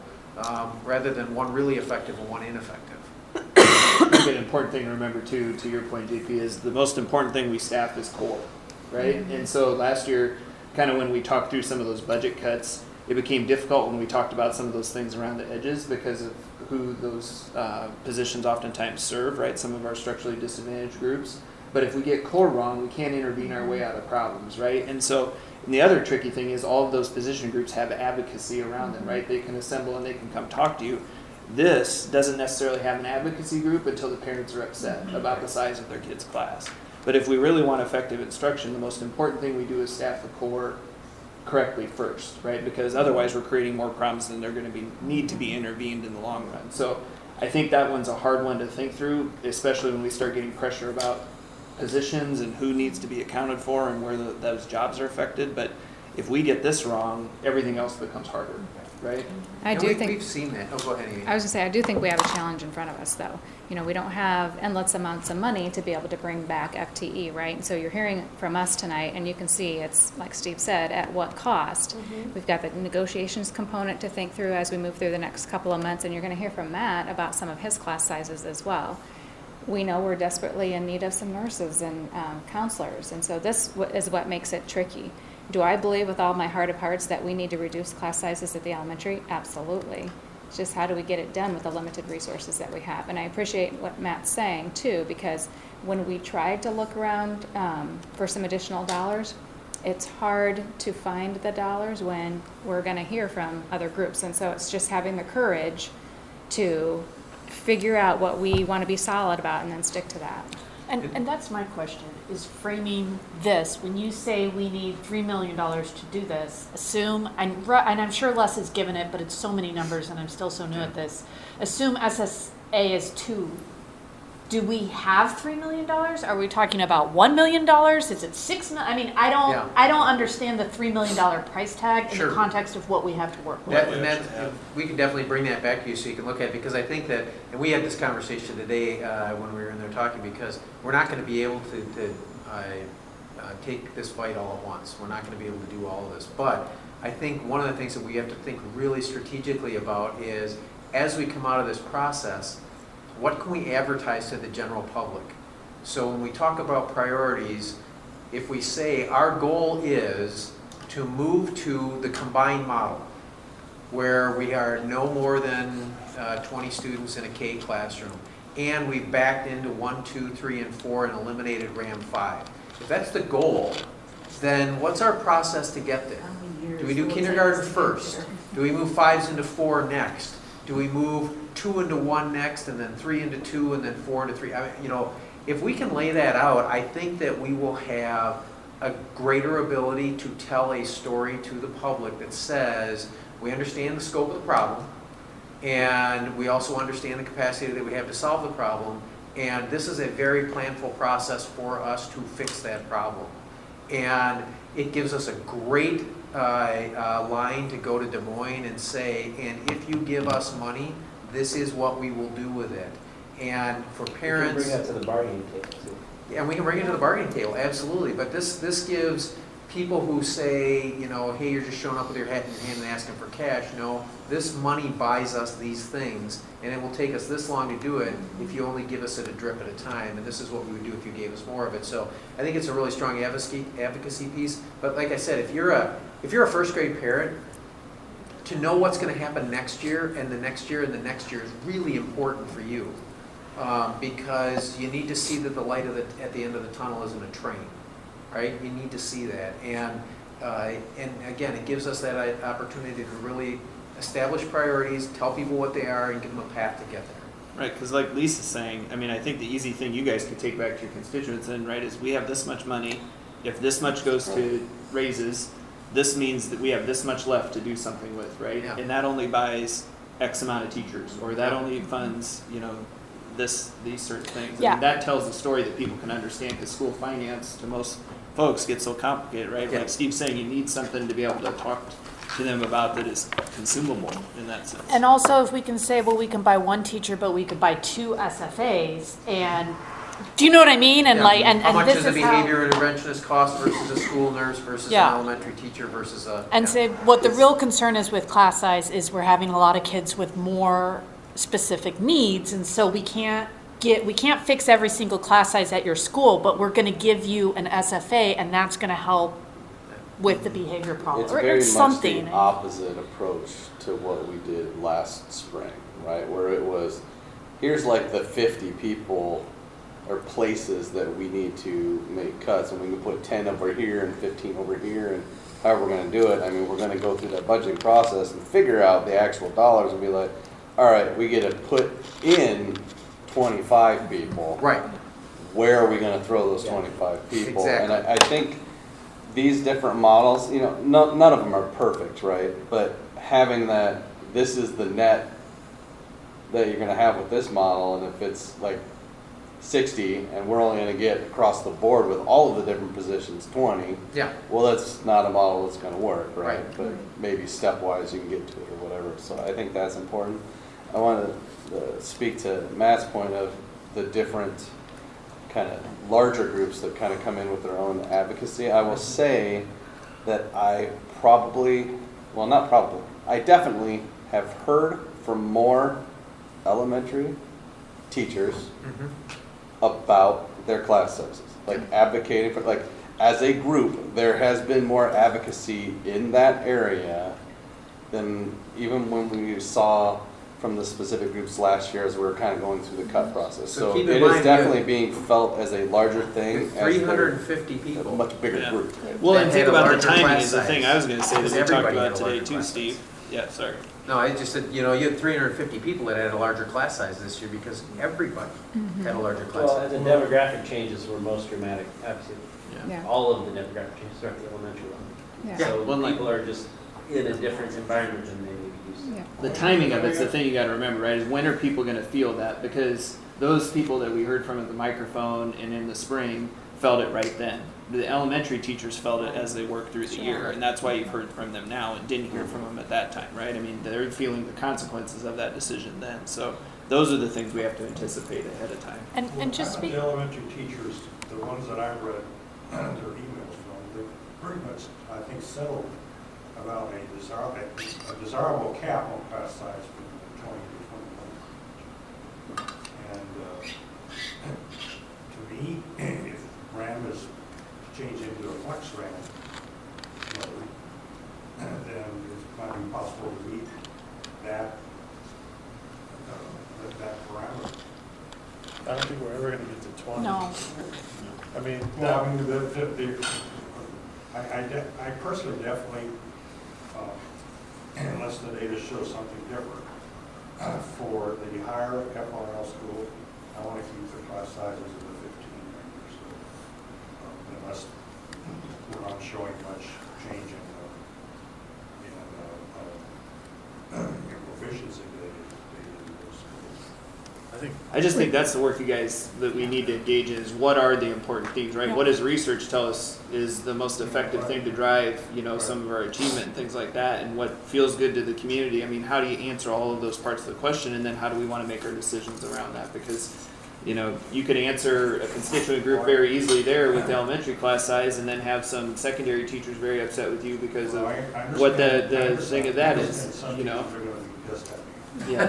Speaker 11: rather than 1 really effective and 1 ineffective.
Speaker 12: I think an important thing to remember too, to your point, JP, is the most important thing we staff is core, right? And so last year, kind of when we talked through some of those budget cuts, it became difficult when we talked about some of those things around the edges because of who those positions oftentimes serve, right? Some of our structurally disadvantaged groups. But if we get core wrong, we can't intervene our way out of problems, right? And so, and the other tricky thing is all of those position groups have advocacy around them, right? They can assemble and they can come talk to you. This doesn't necessarily have an advocacy group until the parents are upset about the size of their kid's class. But if we really want effective instruction, the most important thing we do is staff the core correctly first, right? Because otherwise we're creating more problems than they're going to need to be intervened in the long run. So I think that one's a hard one to think through, especially when we start getting pressure about positions and who needs to be accounted for and where those jobs are affected. But if we get this wrong, everything else becomes harder, right?
Speaker 11: We've seen that. Oh, go ahead, Amy.
Speaker 18: I was going to say, I do think we have a challenge in front of us, though. We don't have endless amounts of money to be able to bring back FTE, right? And so you're hearing from us tonight, and you can see it's, like Steve said, at what cost. We've got the negotiations component to think through as we move through the next couple of months, and you're going to hear from Matt about some of his class sizes as well. We know we're desperately in need of some nurses and counselors, and so this is what makes it tricky. Do I believe with all my heart of hearts that we need to reduce class sizes at the elementary? Absolutely. It's just how do we get it done with the limited resources that we have? And I appreciate what Matt's saying too, because when we tried to look around for some additional dollars, it's hard to find the dollars when we're going to hear from other groups. And so it's just having the courage to figure out what we want to be solid about and then stick to that.
Speaker 10: And that's my question, is framing this, when you say we need $3 million to do this, assume, and I'm sure Les has given it, but it's so many numbers and I'm still so new at this, assume SSA is 2. Do we have $3 million? Are we talking about $1 million? Is it $6 million? I mean, I don't understand the $3 million price tag in the context of what we have to work with.
Speaker 11: We can definitely bring that back to you so you can look at it, because I think that, and we had this conversation today when we were in there talking, because we're not going to be able to take this fight all at once. We're not going to be able to do all of this. But I think one of the things that we have to think really strategically about is, as we come out of this process, what can we advertise to the general public? So when we talk about priorities, if we say our goal is to move to the combined model, where we are no more than 20 students in a K classroom, and we've backed into 1, 2, 3, and 4 and eliminated RAM 5. If that's the goal, then what's our process to get there?
Speaker 16: How many years
Speaker 11: Do we do
Speaker 16: will it
Speaker 11: kindergarten
Speaker 16: take us to get
Speaker 11: first?
Speaker 16: there?
Speaker 11: Do we move 5s into 4 next? Do we move 2 into 1 next, and then 3 into 2, and then 4 into 3? I mean, you know, if we can lay that out, I think that we will have a greater ability to tell a story to the public that says, we understand the scope of the problem, and we also understand the capacity that we have to solve the problem, and this is a very planful process for us to fix that problem. And it gives us a great line to go to Des Moines and say, and if you give us money, this is what we will do with it. And for parents...
Speaker 15: You can bring that to the bargaining table too.
Speaker 11: Yeah, and we can bring it to the bargaining table, absolutely. But this gives people who say, you know, hey, you're just showing up with your hat in your hand and asking for cash. No, this money buys us these things, and it will take us this long to do it if you only give us it a drip at a time. And this is what we would do if you gave us more of it. So I think it's a really strong advocacy piece. But like I said, if you're a first grade parent, to know what's going to happen next year and the next year and the next year is really important for you. Because you need to see that the light at the end of the tunnel isn't a train, right? You need to see that, and again, it gives us that opportunity to really establish priorities, tell people what they are, and give them a path to get there.
Speaker 12: Right, because like Lisa's saying, I mean, I think the easy thing you guys could take back to your constituents then, right, is we have this much money. If this much goes to raises, this means that we have this much left to do something with, right?
Speaker 11: Yeah.
Speaker 12: And that only buys X amount of teachers, or that only funds, you know, these certain things.
Speaker 10: Yeah.
Speaker 12: And that tells a story that people can understand, because school finance to most folks gets so complicated, right?
Speaker 11: Yeah.
Speaker 12: Like Steve's saying, you need something to be able to talk to them about that is consumable in that sense.
Speaker 10: And also, if we can say, well, we can buy one teacher, but we could buy 2 SFAs, and do you know what I mean? And
Speaker 11: Yeah.
Speaker 10: like, and
Speaker 11: how much
Speaker 10: this
Speaker 11: does a
Speaker 10: is how.
Speaker 11: behavior interventionist cost versus a school nurse versus
Speaker 10: Yeah.
Speaker 11: an elementary teacher versus a...
Speaker 10: And
Speaker 11: yeah.
Speaker 10: say what the real concern is with class size is we're having a lot of kids with more specific needs, and so we can't fix every single class size at your school, but we're going to give you an SFA, and that's going to help with the behavior problem
Speaker 17: It's
Speaker 10: or
Speaker 17: very
Speaker 10: something.
Speaker 17: much the opposite approach to what we did last spring, right? Where it was, here's like the 50 people or places that we need to make cuts, and we can put 10 over here and 15 over here, and however we're going to do it. I mean, we're going to go through that budgeting process and figure out the actual dollars and be like, all right, we get to put in 25 people.
Speaker 11: Right.
Speaker 17: Where are we going to throw those 25 people?
Speaker 11: Exactly.
Speaker 17: And I think these different models, you know, none of them are perfect, right? But having that, this is the net that you're going to have with this model, and if it's like 60 and we're only going to get across the board with all of the different positions 20,
Speaker 11: Yeah.
Speaker 17: well, that's not a model that's going to work, right?
Speaker 11: Right.
Speaker 17: But maybe stepwise you can get to it or whatever. So I think that's important. I want to speak to Matt's point of the different kind of larger groups that kind of come in with their own advocacy. I will say that I I definitely have heard from more elementary teachers about their class sizes, like advocating for, like as a group, there has been more advocacy in that area than even when we saw from the specific groups last year as we were kind of going through the cut process.
Speaker 11: So
Speaker 17: So
Speaker 11: keep
Speaker 17: it
Speaker 11: in
Speaker 17: is
Speaker 11: mind,
Speaker 17: definitely being felt as a larger thing, as
Speaker 11: 350
Speaker 17: a
Speaker 11: people.
Speaker 17: much bigger
Speaker 12: Yeah.
Speaker 17: group.
Speaker 12: Well,
Speaker 11: That
Speaker 12: and
Speaker 11: had
Speaker 12: think
Speaker 11: a
Speaker 12: about the
Speaker 11: larger
Speaker 12: timing
Speaker 11: class
Speaker 12: is the thing
Speaker 11: size.
Speaker 12: I was going to say that
Speaker 11: Because
Speaker 12: we talked
Speaker 11: everybody had
Speaker 12: about
Speaker 11: a
Speaker 12: today
Speaker 11: larger
Speaker 12: too,
Speaker 11: class
Speaker 12: Steve.
Speaker 11: size.
Speaker 12: Yeah, sorry.
Speaker 11: No, I just said, you know, you had 350 people that had a larger class size this year because everybody had a larger class
Speaker 15: Well,
Speaker 11: size.
Speaker 15: and the demographic changes were most dramatic, absolutely.
Speaker 18: Yeah.
Speaker 15: All of the demographic changes are at the elementary level.
Speaker 18: Yeah.
Speaker 15: So
Speaker 12: Well, like-
Speaker 15: people are just in a different environment than they may be used to.
Speaker 18: Yeah.
Speaker 12: The timing of it's the thing you got to remember, right? Is when are people going to feel that? Because those people that we heard from at the microphone and in the spring felt it right then. The elementary teachers felt it as they worked through the year, and that's why you've heard from them now and didn't hear from them at that time, right? I mean, they're feeling the consequences of that decision then. So those are the things we have to anticipate ahead of time.
Speaker 10: And just
Speaker 5: The
Speaker 10: speak.
Speaker 5: elementary teachers, the ones that I read their emails from, they pretty much, I think, settled about a desirable cap on class size from 20 to 21. And to me, if RAM is changed into a flex RAM mode, then it might be possible to meet that parameter.
Speaker 4: I don't think we're ever going to get to 20.
Speaker 10: No.
Speaker 4: I mean,
Speaker 5: Well, I mean, I personally definitely, unless the data shows something different, for the higher FRL school, I want to keep the class sizes of the 15 members. Unless we're not showing much change in proficiency data in those schools.
Speaker 12: I just think that's the work you guys that we need to engage in is what are the important themes, right? What does research tell us is the most effective thing to drive, some of our achievement and things like that, and what feels good to the community. I mean, how do you answer all of those parts of the question, and then how do we want to make our decisions around that? Because, you could answer a constituent group very easily there with the elementary class size, and then have some secondary teachers very upset with you because of what the thing of that is, Yeah.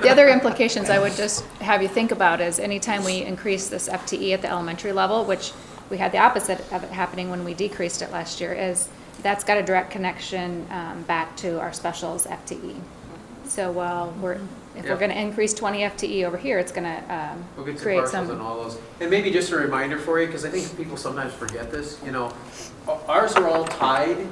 Speaker 18: The other implications I would just have you think about is anytime we increase this FTE at the elementary level, which we had the opposite of it happening when we decreased it last year, is that's got a direct connection back to our specials FTE. So while if we're going to increase 20 FTE over here, it's going to
Speaker 11: We'll get some
Speaker 18: create
Speaker 11: partials and all those. And maybe just a reminder for you, because I think people sometimes forget this, ours are all tied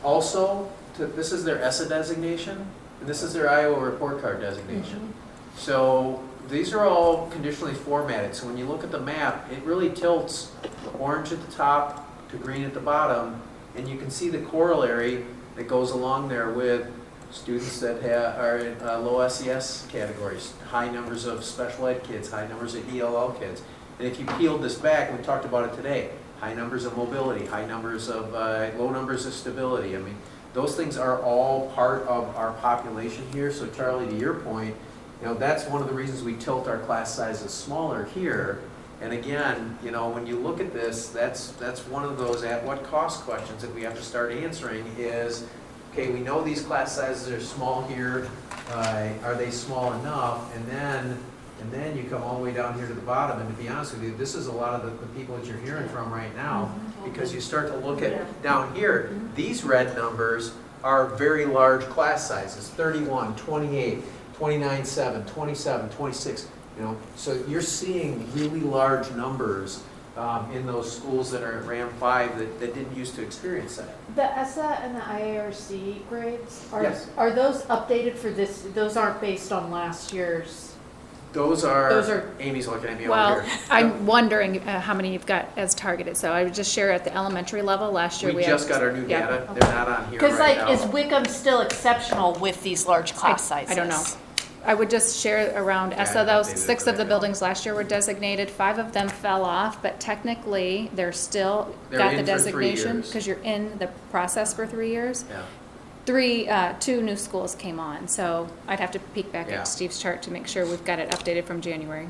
Speaker 11: also to, this is their ESSA designation, and this is their Iowa report card designation. So these are all conditionally formatted. So when you look at the map, it really tilts orange at the top to green at the bottom, and you can see the corollary that goes along there with students that are in low SES categories, high numbers of special ed kids, high numbers of ELL kids. And if you peeled this back, and we talked about it today, high numbers of mobility, high numbers of, low numbers of stability. I mean, those things are all part of our population here. So Charlie, to your point, that's one of the reasons we tilt our class sizes smaller here. And again, when you look at this, that's one of those at what cost questions that we have to start answering is, okay, we know these class sizes are small here. Are they small enough? And then you come all the way down here to the bottom. And to be honest with you, this is a lot of the people that you're hearing from right now, because you start to look at down here, these red numbers are very large class sizes, 31, 28, 29.7, 27, 26. So you're seeing really large numbers in those schools that are at RAM 5 that didn't used to experience that.
Speaker 10: The ESSA and the IARC grades,
Speaker 11: Yes.
Speaker 10: are those updated for this? Those aren't based on last year's?
Speaker 11: Those are Amy's looking at me over here.
Speaker 18: I'm wondering how many you've got as targeted. So I would just share at the elementary level. Last year
Speaker 11: We just got our new data. They're not on here right now.
Speaker 10: Because is Wickham still exceptional with these large class sizes?
Speaker 18: I don't know. I would just share around ESSA, those 6 of the buildings last year were designated, 5 of them fell off, but technically they're still got the designation because you're in the process for 3 years.
Speaker 11: Yeah.
Speaker 18: 2 new schools came on, so I'd have to peek back at Steve's chart to make sure we've got it updated from January.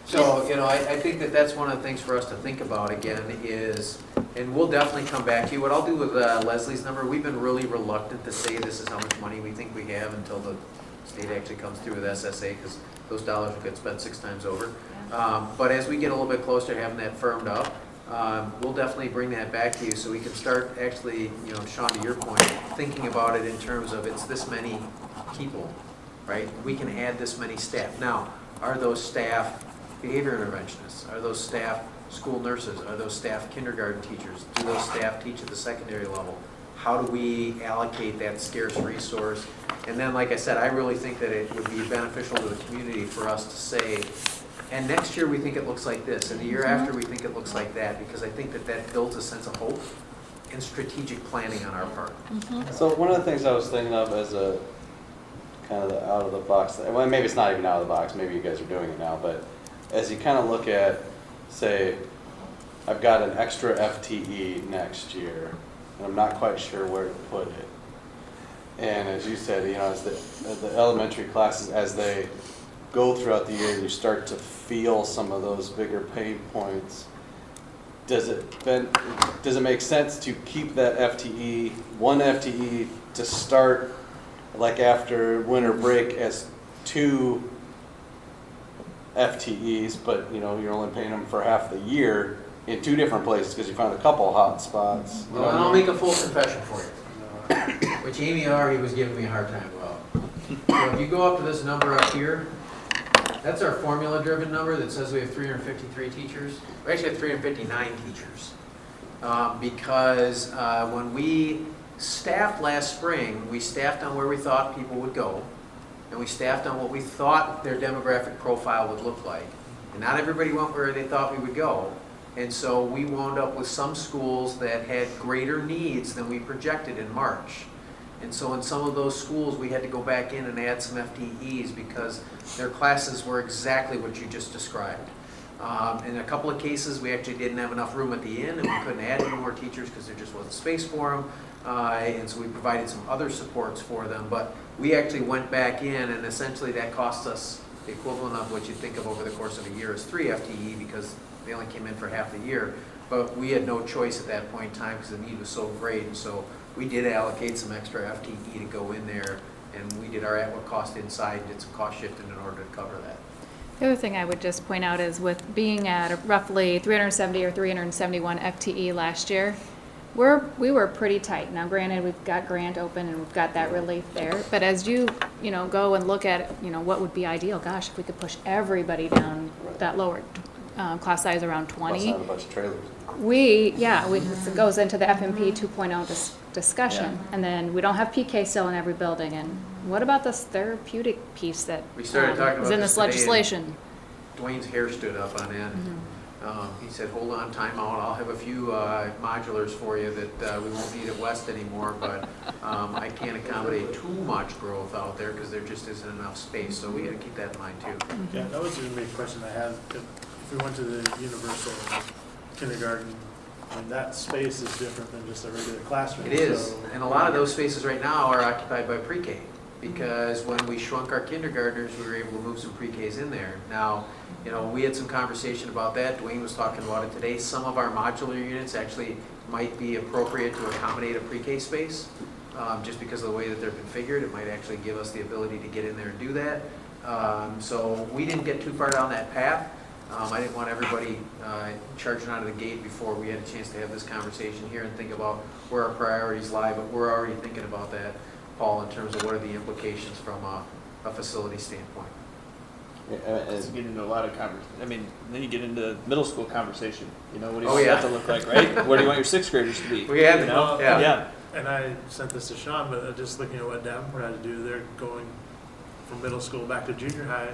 Speaker 11: So, I think that's one of the things for us to think about again is, and we'll definitely come back to you. What I'll do with Leslie's number, we've been really reluctant to say this is how much money we think we have until the state actually comes through with SSA, because those dollars will get spent 6 times over. But as we get a little bit closer to having that firmed up, we'll definitely bring that back to you so we can start actually, Sean, to your point, thinking about it in terms of it's this many people, right? We can add this many staff. Now, are those staff behavior interventionists? Are those staff school nurses? Are those staff kindergarten teachers? Do those staff teach at the secondary level? How do we allocate that scarce resource? And then, like I said, I really think that it would be beneficial to the community for us to say, and next year we think it looks like this, and the year after we think it looks like that, because I think that builds a sense of hope and strategic planning on our part.
Speaker 17: So one of the things I was thinking of as a kind of the out of the box, well, maybe it's not even out of the box, maybe you guys are doing it now, but as you kind of look at, say, I've got an extra FTE next year, and I'm not quite sure where to put it. And as you said, as the elementary classes, as they go throughout the year, you start to feel some of those bigger pain points. Does it make sense to keep that FTE, 1 FTE, to start like after winter break as 2 FTEs, but you're only paying them for half the year in 2 different places because you found a couple hot spots?
Speaker 11: Well, I'll make a full confession for you, which Amy already was giving me a hard time about. So if you go up to this number up here, That's our formula-driven number that says we have 353 teachers. We actually have 359 teachers. Because when we staffed last spring, we staffed on where we thought people would go, and we staffed on what we thought their demographic profile would look like. And not everybody went where they thought we would go. And so we wound up with some schools that had greater needs than we projected in March. And so in some of those schools, we had to go back in and add some FTEs because their classes were exactly what you just described. In a couple of cases, we actually didn't have enough room at the inn, and we couldn't add any more teachers because there just wasn't space for them. And so we provided some other supports for them. But we actually went back in, and essentially that cost us the equivalent of what you think of over the course of a year as 3 FTE because they only came in for half the year. But we had no choice at that point in time because the need was so great. And so we did allocate some extra FTE to go in there, and we did our at-what cost inside and did some cost shifting in order to cover that.
Speaker 18: The other thing I would just point out is with being at roughly 370 or 371 FTE last year, we were pretty tight. Now granted, we've got grant open and we've got that relief there, but as you go and look at what would be ideal, gosh, if we could push everybody down that lower class size around 20.
Speaker 17: Plus not a bunch of trailers.
Speaker 18: It goes into the FMP 2.0 discussion, and then we don't have PK still in every building. And what about this therapeutic piece that
Speaker 11: We started talking
Speaker 18: is
Speaker 11: about
Speaker 18: in
Speaker 11: this
Speaker 18: this
Speaker 11: today,
Speaker 18: legislation?
Speaker 11: Dwayne's hair stood up on end. He said, hold on, time out, I'll have a few modulars for you that we won't need at West anymore, but I can't accommodate too much growth out there because there just isn't enough space, so we gotta keep that in mind too.
Speaker 4: Yeah, that was gonna be a question I had. If we went to the universal kindergarten, I mean, that space is different than just a regular classroom.
Speaker 11: It is,
Speaker 4: so-
Speaker 11: and a lot of those spaces right now are occupied by pre-K, because when we shrunk our kindergartners, we were able to move some pre-Ks in there. Now, we had some conversation about that. Dwayne was talking about it today. Some of our modular units actually might be appropriate to accommodate a pre-K space, just because of the way that they're configured. It might actually give us the ability to get in there and do that. So we didn't get too far down that path. I didn't want everybody charging out of the gate before we had a chance to have this conversation here and think about where our priorities lie, but we're already thinking about that, Paul, in terms of what are the implications from a facility standpoint.
Speaker 12: As you get into a lot of then you get into middle school conversation. What do you
Speaker 11: Oh,
Speaker 12: want
Speaker 11: yeah.
Speaker 12: that to look like, right? Where do you want your 6th graders to be?
Speaker 11: We had,
Speaker 12: Yeah.
Speaker 4: And I sent this to Sean, but just looking at what Davenport had to do, they're going from middle school back to junior high.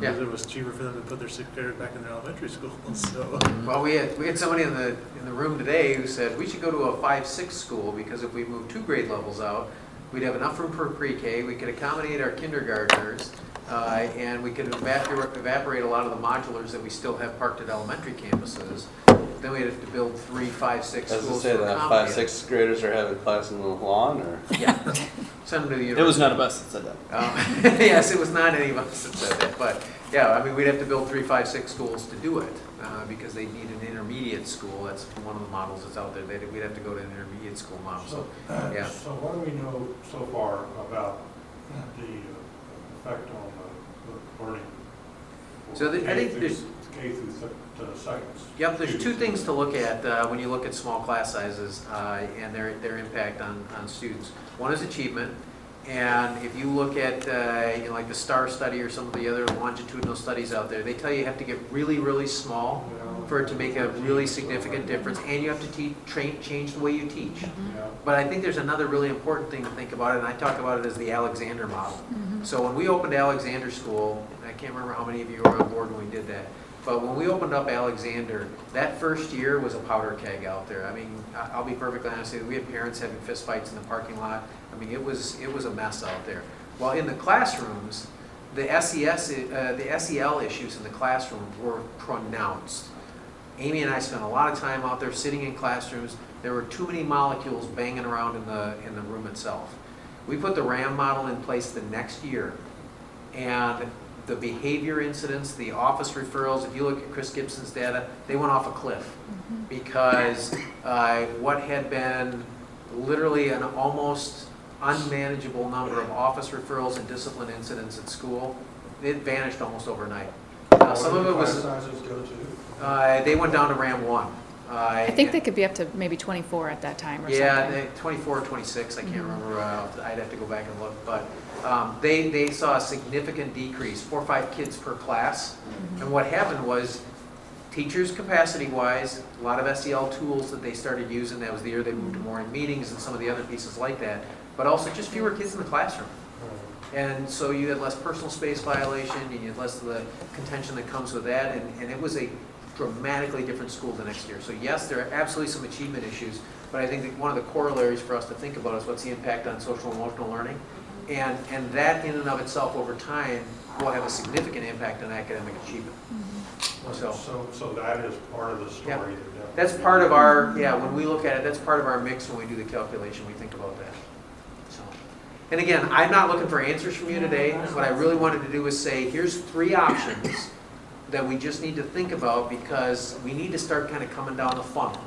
Speaker 11: Yeah.
Speaker 4: Because it was cheaper for them to put their 6th graders back in their elementary school. So
Speaker 11: Well, we had somebody in the room today who said we should go to a 5-6 school because if we move 2 grade levels out, we'd have enough room for pre-K, we could accommodate our kindergartners, and we could evaporate a lot of the modulars that we still have parked at elementary campuses. Then we'd have to build 3, 5, 6
Speaker 17: Does it
Speaker 11: schools
Speaker 17: say
Speaker 11: to
Speaker 17: that
Speaker 11: accommodate
Speaker 17: 5, 6 graders are having class in the lawn, or?
Speaker 11: Yeah. Send them to the university.
Speaker 12: It was none of us that said that.
Speaker 11: Yes, it was not any of us that said that, but yeah, we'd have to build 3, 5, 6 schools to do it, because they need an intermediate school. That's one of the models that's out there. We'd have to go to an intermediate school model, so, yeah.
Speaker 5: So what do we know so far about the effect on the learning?
Speaker 11: So I think there's
Speaker 5: K through second.
Speaker 11: Yep, there's 2 things to look at when you look at small class sizes and their impact on students. One is achievement, and if you look at like the STAR study or some of the other longitudinal studies out there, they tell you have to get really, really small for it to make a really significant difference, and you have to change the way you teach. But I think there's another really important thing to think about, and I talk about it as the Alexander model. So when we opened Alexander School, and I can't remember how many of you were on board when we did that, but when we opened up Alexander, that first year was a powder keg out there. I'll be perfectly honest with you, we had parents having fist fights in the parking lot. It was a mess out there. While in the classrooms, the SEL issues in the classroom were pronounced. Amy and I spent a lot of time out there sitting in classrooms. There were too many molecules banging around in the room itself. We put the RAM model in place the next year, and the behavior incidents, the office referrals, if you look at Chris Gibson's data, they went off a cliff because what had been literally an almost unmanageable number of office referrals and discipline incidents at school, it vanished almost overnight. Some of it was, they went down to RAM 1.
Speaker 10: I think they could be up to maybe 24 at that time or
Speaker 11: Yeah,
Speaker 10: something.
Speaker 11: 24 or 26, I can't
Speaker 10: Mhm.
Speaker 11: remember, I'd have to go back and look, but they saw a significant decrease, 4 or 5 kids per class. And what happened was, teachers capacity-wise, a lot of SEL tools that they started using, that was the year they moved to morning meetings and some of the other pieces like that, but also just fewer kids in the classroom. And so you had less personal space violation, and you had less of the contention that comes with that, and it was a dramatically different school the next year. So yes, there are absolutely some achievement issues, but I think that one of the corollaries for us to think about is what's the impact on social and emotional learning. And that in and of itself over time will have a significant impact on academic achievement.
Speaker 5: So that is part of the story.
Speaker 11: Yeah.
Speaker 5: that
Speaker 11: That's part of our, when we look at it, that's part of our mix when we do the calculation, we think about that. So, and again, I'm not looking for answers from you today. What I really wanted to do was say, here's 3 options that we just need to think about because we need to start kind of coming down the funnel.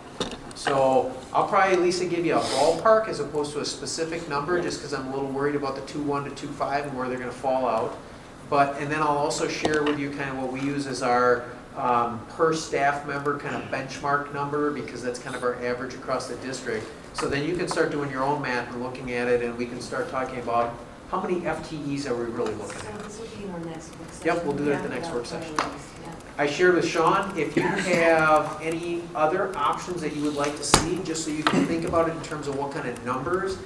Speaker 11: So I'll probably, Lisa, give you a ballpark as opposed to a specific number, just because I'm a little worried about the 2.1 to 2.5 and where they're going to fall out. And then I'll also share with you kind of what we use as our per staff member kind of benchmark number, because that's kind of our average across the district. So then you can start doing your own math and looking at it, and we can start talking about how many FTEs are we really looking at.
Speaker 16: So this will be in our next work session.
Speaker 11: Yep, we'll do it at the next work session.
Speaker 16: Yeah.
Speaker 11: I shared with Sean, if you have any other options that you would like to see, just so you can think about it in terms of what kind of numbers.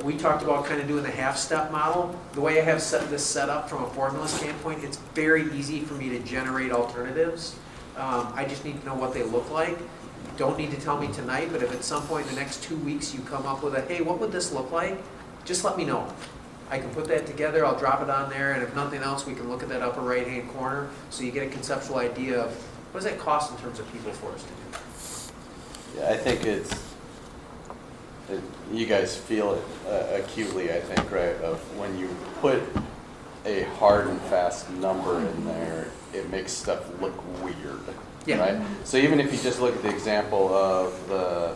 Speaker 11: We talked about kind of doing the half-step model. The way I have this set up from a formula standpoint, it's very easy for me to generate alternatives. I just need to know what they look like. You don't need to tell me tonight, but if at some point in the next 2 weeks you come up with hey, what would this look like? Just let me know. I can put that together, I'll drop it on there, and if nothing else, we can look at that upper right-hand corner so you get a conceptual idea of what does that cost in terms of people for us to do.
Speaker 17: Yeah, I think you guys feel it acutely, I think, right, of when you put a hard and fast number in there, it makes stuff look weird, right? So even if you just look at the example of the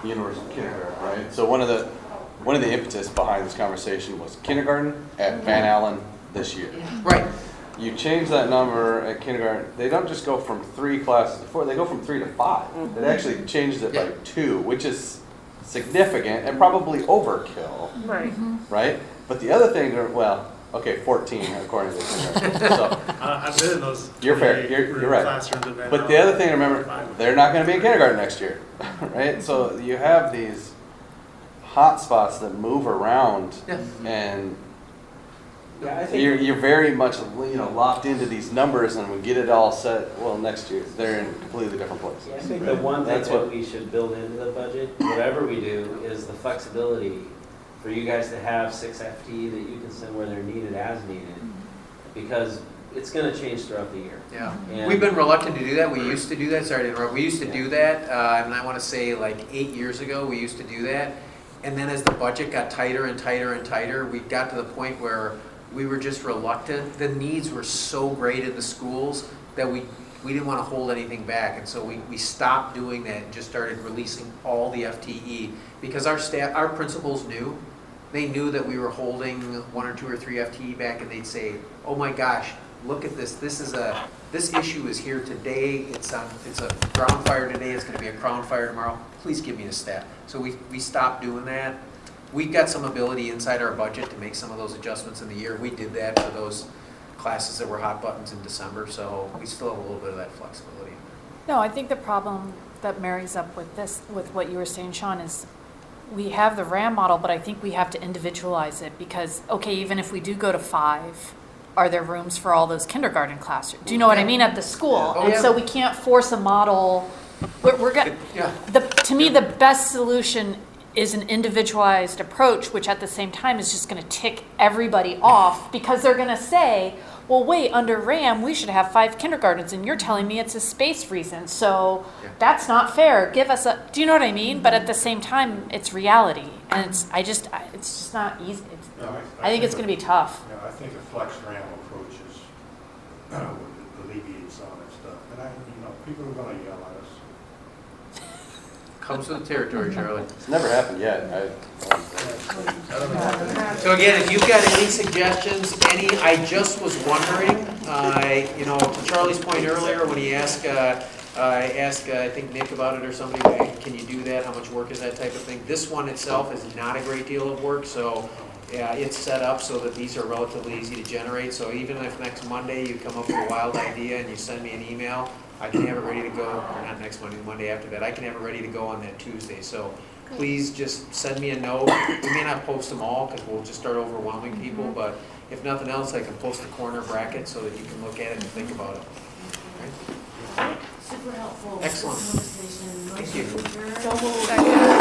Speaker 17: universal kindergarten, right? So one of the impetus behind this conversation was kindergarten at Van Allen this year.
Speaker 11: Right.
Speaker 17: You change that number at kindergarten, they don't just go from 3 classes to 4, they go from 3 to 5. It actually changes it by 2, which is significant and probably overkill.
Speaker 14: Right.
Speaker 17: Right? But the other thing, 14 according to the kindergarten. So,
Speaker 4: I've been in those.
Speaker 17: you're fair, you're right.
Speaker 4: Classrooms at Van
Speaker 17: But the
Speaker 4: Allen.
Speaker 17: other thing to remember, they're not going to be in kindergarten next year, right? So you have these hot spots that move around, and
Speaker 15: Yeah, I think
Speaker 17: you're very much locked into these numbers, and we get it all set. Well, next year they're in a completely different place.
Speaker 15: I think the one thing that we should build into the budget, whatever we do, is the flexibility for you guys to have 6 FTE that you can send where they're needed as needed, because it's going to change throughout the year.
Speaker 11: Yeah,
Speaker 15: And
Speaker 11: we've been reluctant to do that. We used to do that. Sorry to interrupt. We used to do that, and I want to say like 8 years ago we used to do that. And then as the budget got tighter and tighter and tighter, we got to the point where we were just reluctant. The needs were so great in the schools that we didn't want to hold anything back. And so we stopped doing that and just started releasing all the FTE, because our staff, our principals knew. They knew that we were holding 1 or 2 or 3 FTE back, and they'd say, oh my gosh, look at this. This issue is here today. It's a ground fire today. It's going to be a crown fire tomorrow. Please give me the staff. So we stopped doing that. We've got some ability inside our budget to make some of those adjustments in the year. We did that for those classes that were hot buttons in December, so we still have a little bit of that flexibility.
Speaker 10: No, I think the problem that marries up with this, with what you were saying, Sean, is we have the RAM model, but I think we have to individualize it because, okay, even if we do go to 5, are there rooms for all those kindergarten classrooms? Do you know what I mean, at the school?
Speaker 11: Oh,
Speaker 10: and
Speaker 11: yeah.
Speaker 10: so we can't force a model. We're going to me, the best solution is an individualized approach, which at the same time is just going to tick everybody off because they're going to say, well, wait, under RAM, we should have 5 kindergartens, and you're telling me it's a space reason, so that's not fair. Give us a, do you know what I mean? But at the same time, it's reality, and it's just not easy. I think it's going to be tough.
Speaker 5: I think a flex RAM approach is would alleviate some of that stuff. And people are going to yell at us.
Speaker 11: Comes with the territory, Charlie.
Speaker 17: It's never happened yet.
Speaker 11: So again, if you've got any suggestions, I just was wondering, to Charlie's point earlier when he asked, I asked, I think Nick about it or somebody, hey, can you do that? How much work is that type of thing? This one itself is not a great deal of work, so yeah, it's set up so that these are relatively easy to generate. So even if next Monday you come up with a wild idea and you send me an email, I can have it ready to go, or not next Monday, the Monday after that, I can have it ready to go on that Tuesday. So please just send me a note. We may not post them all because we'll just start overwhelming people, but if nothing else, I can post the corner bracket so that you can look at it and think about it. All right?
Speaker 16: Super helpful.
Speaker 11: Excellent.
Speaker 16: Conversation.
Speaker 11: Thank you.
Speaker 16: Motion to adjourn.
Speaker 14: So moved.
Speaker 10: Second.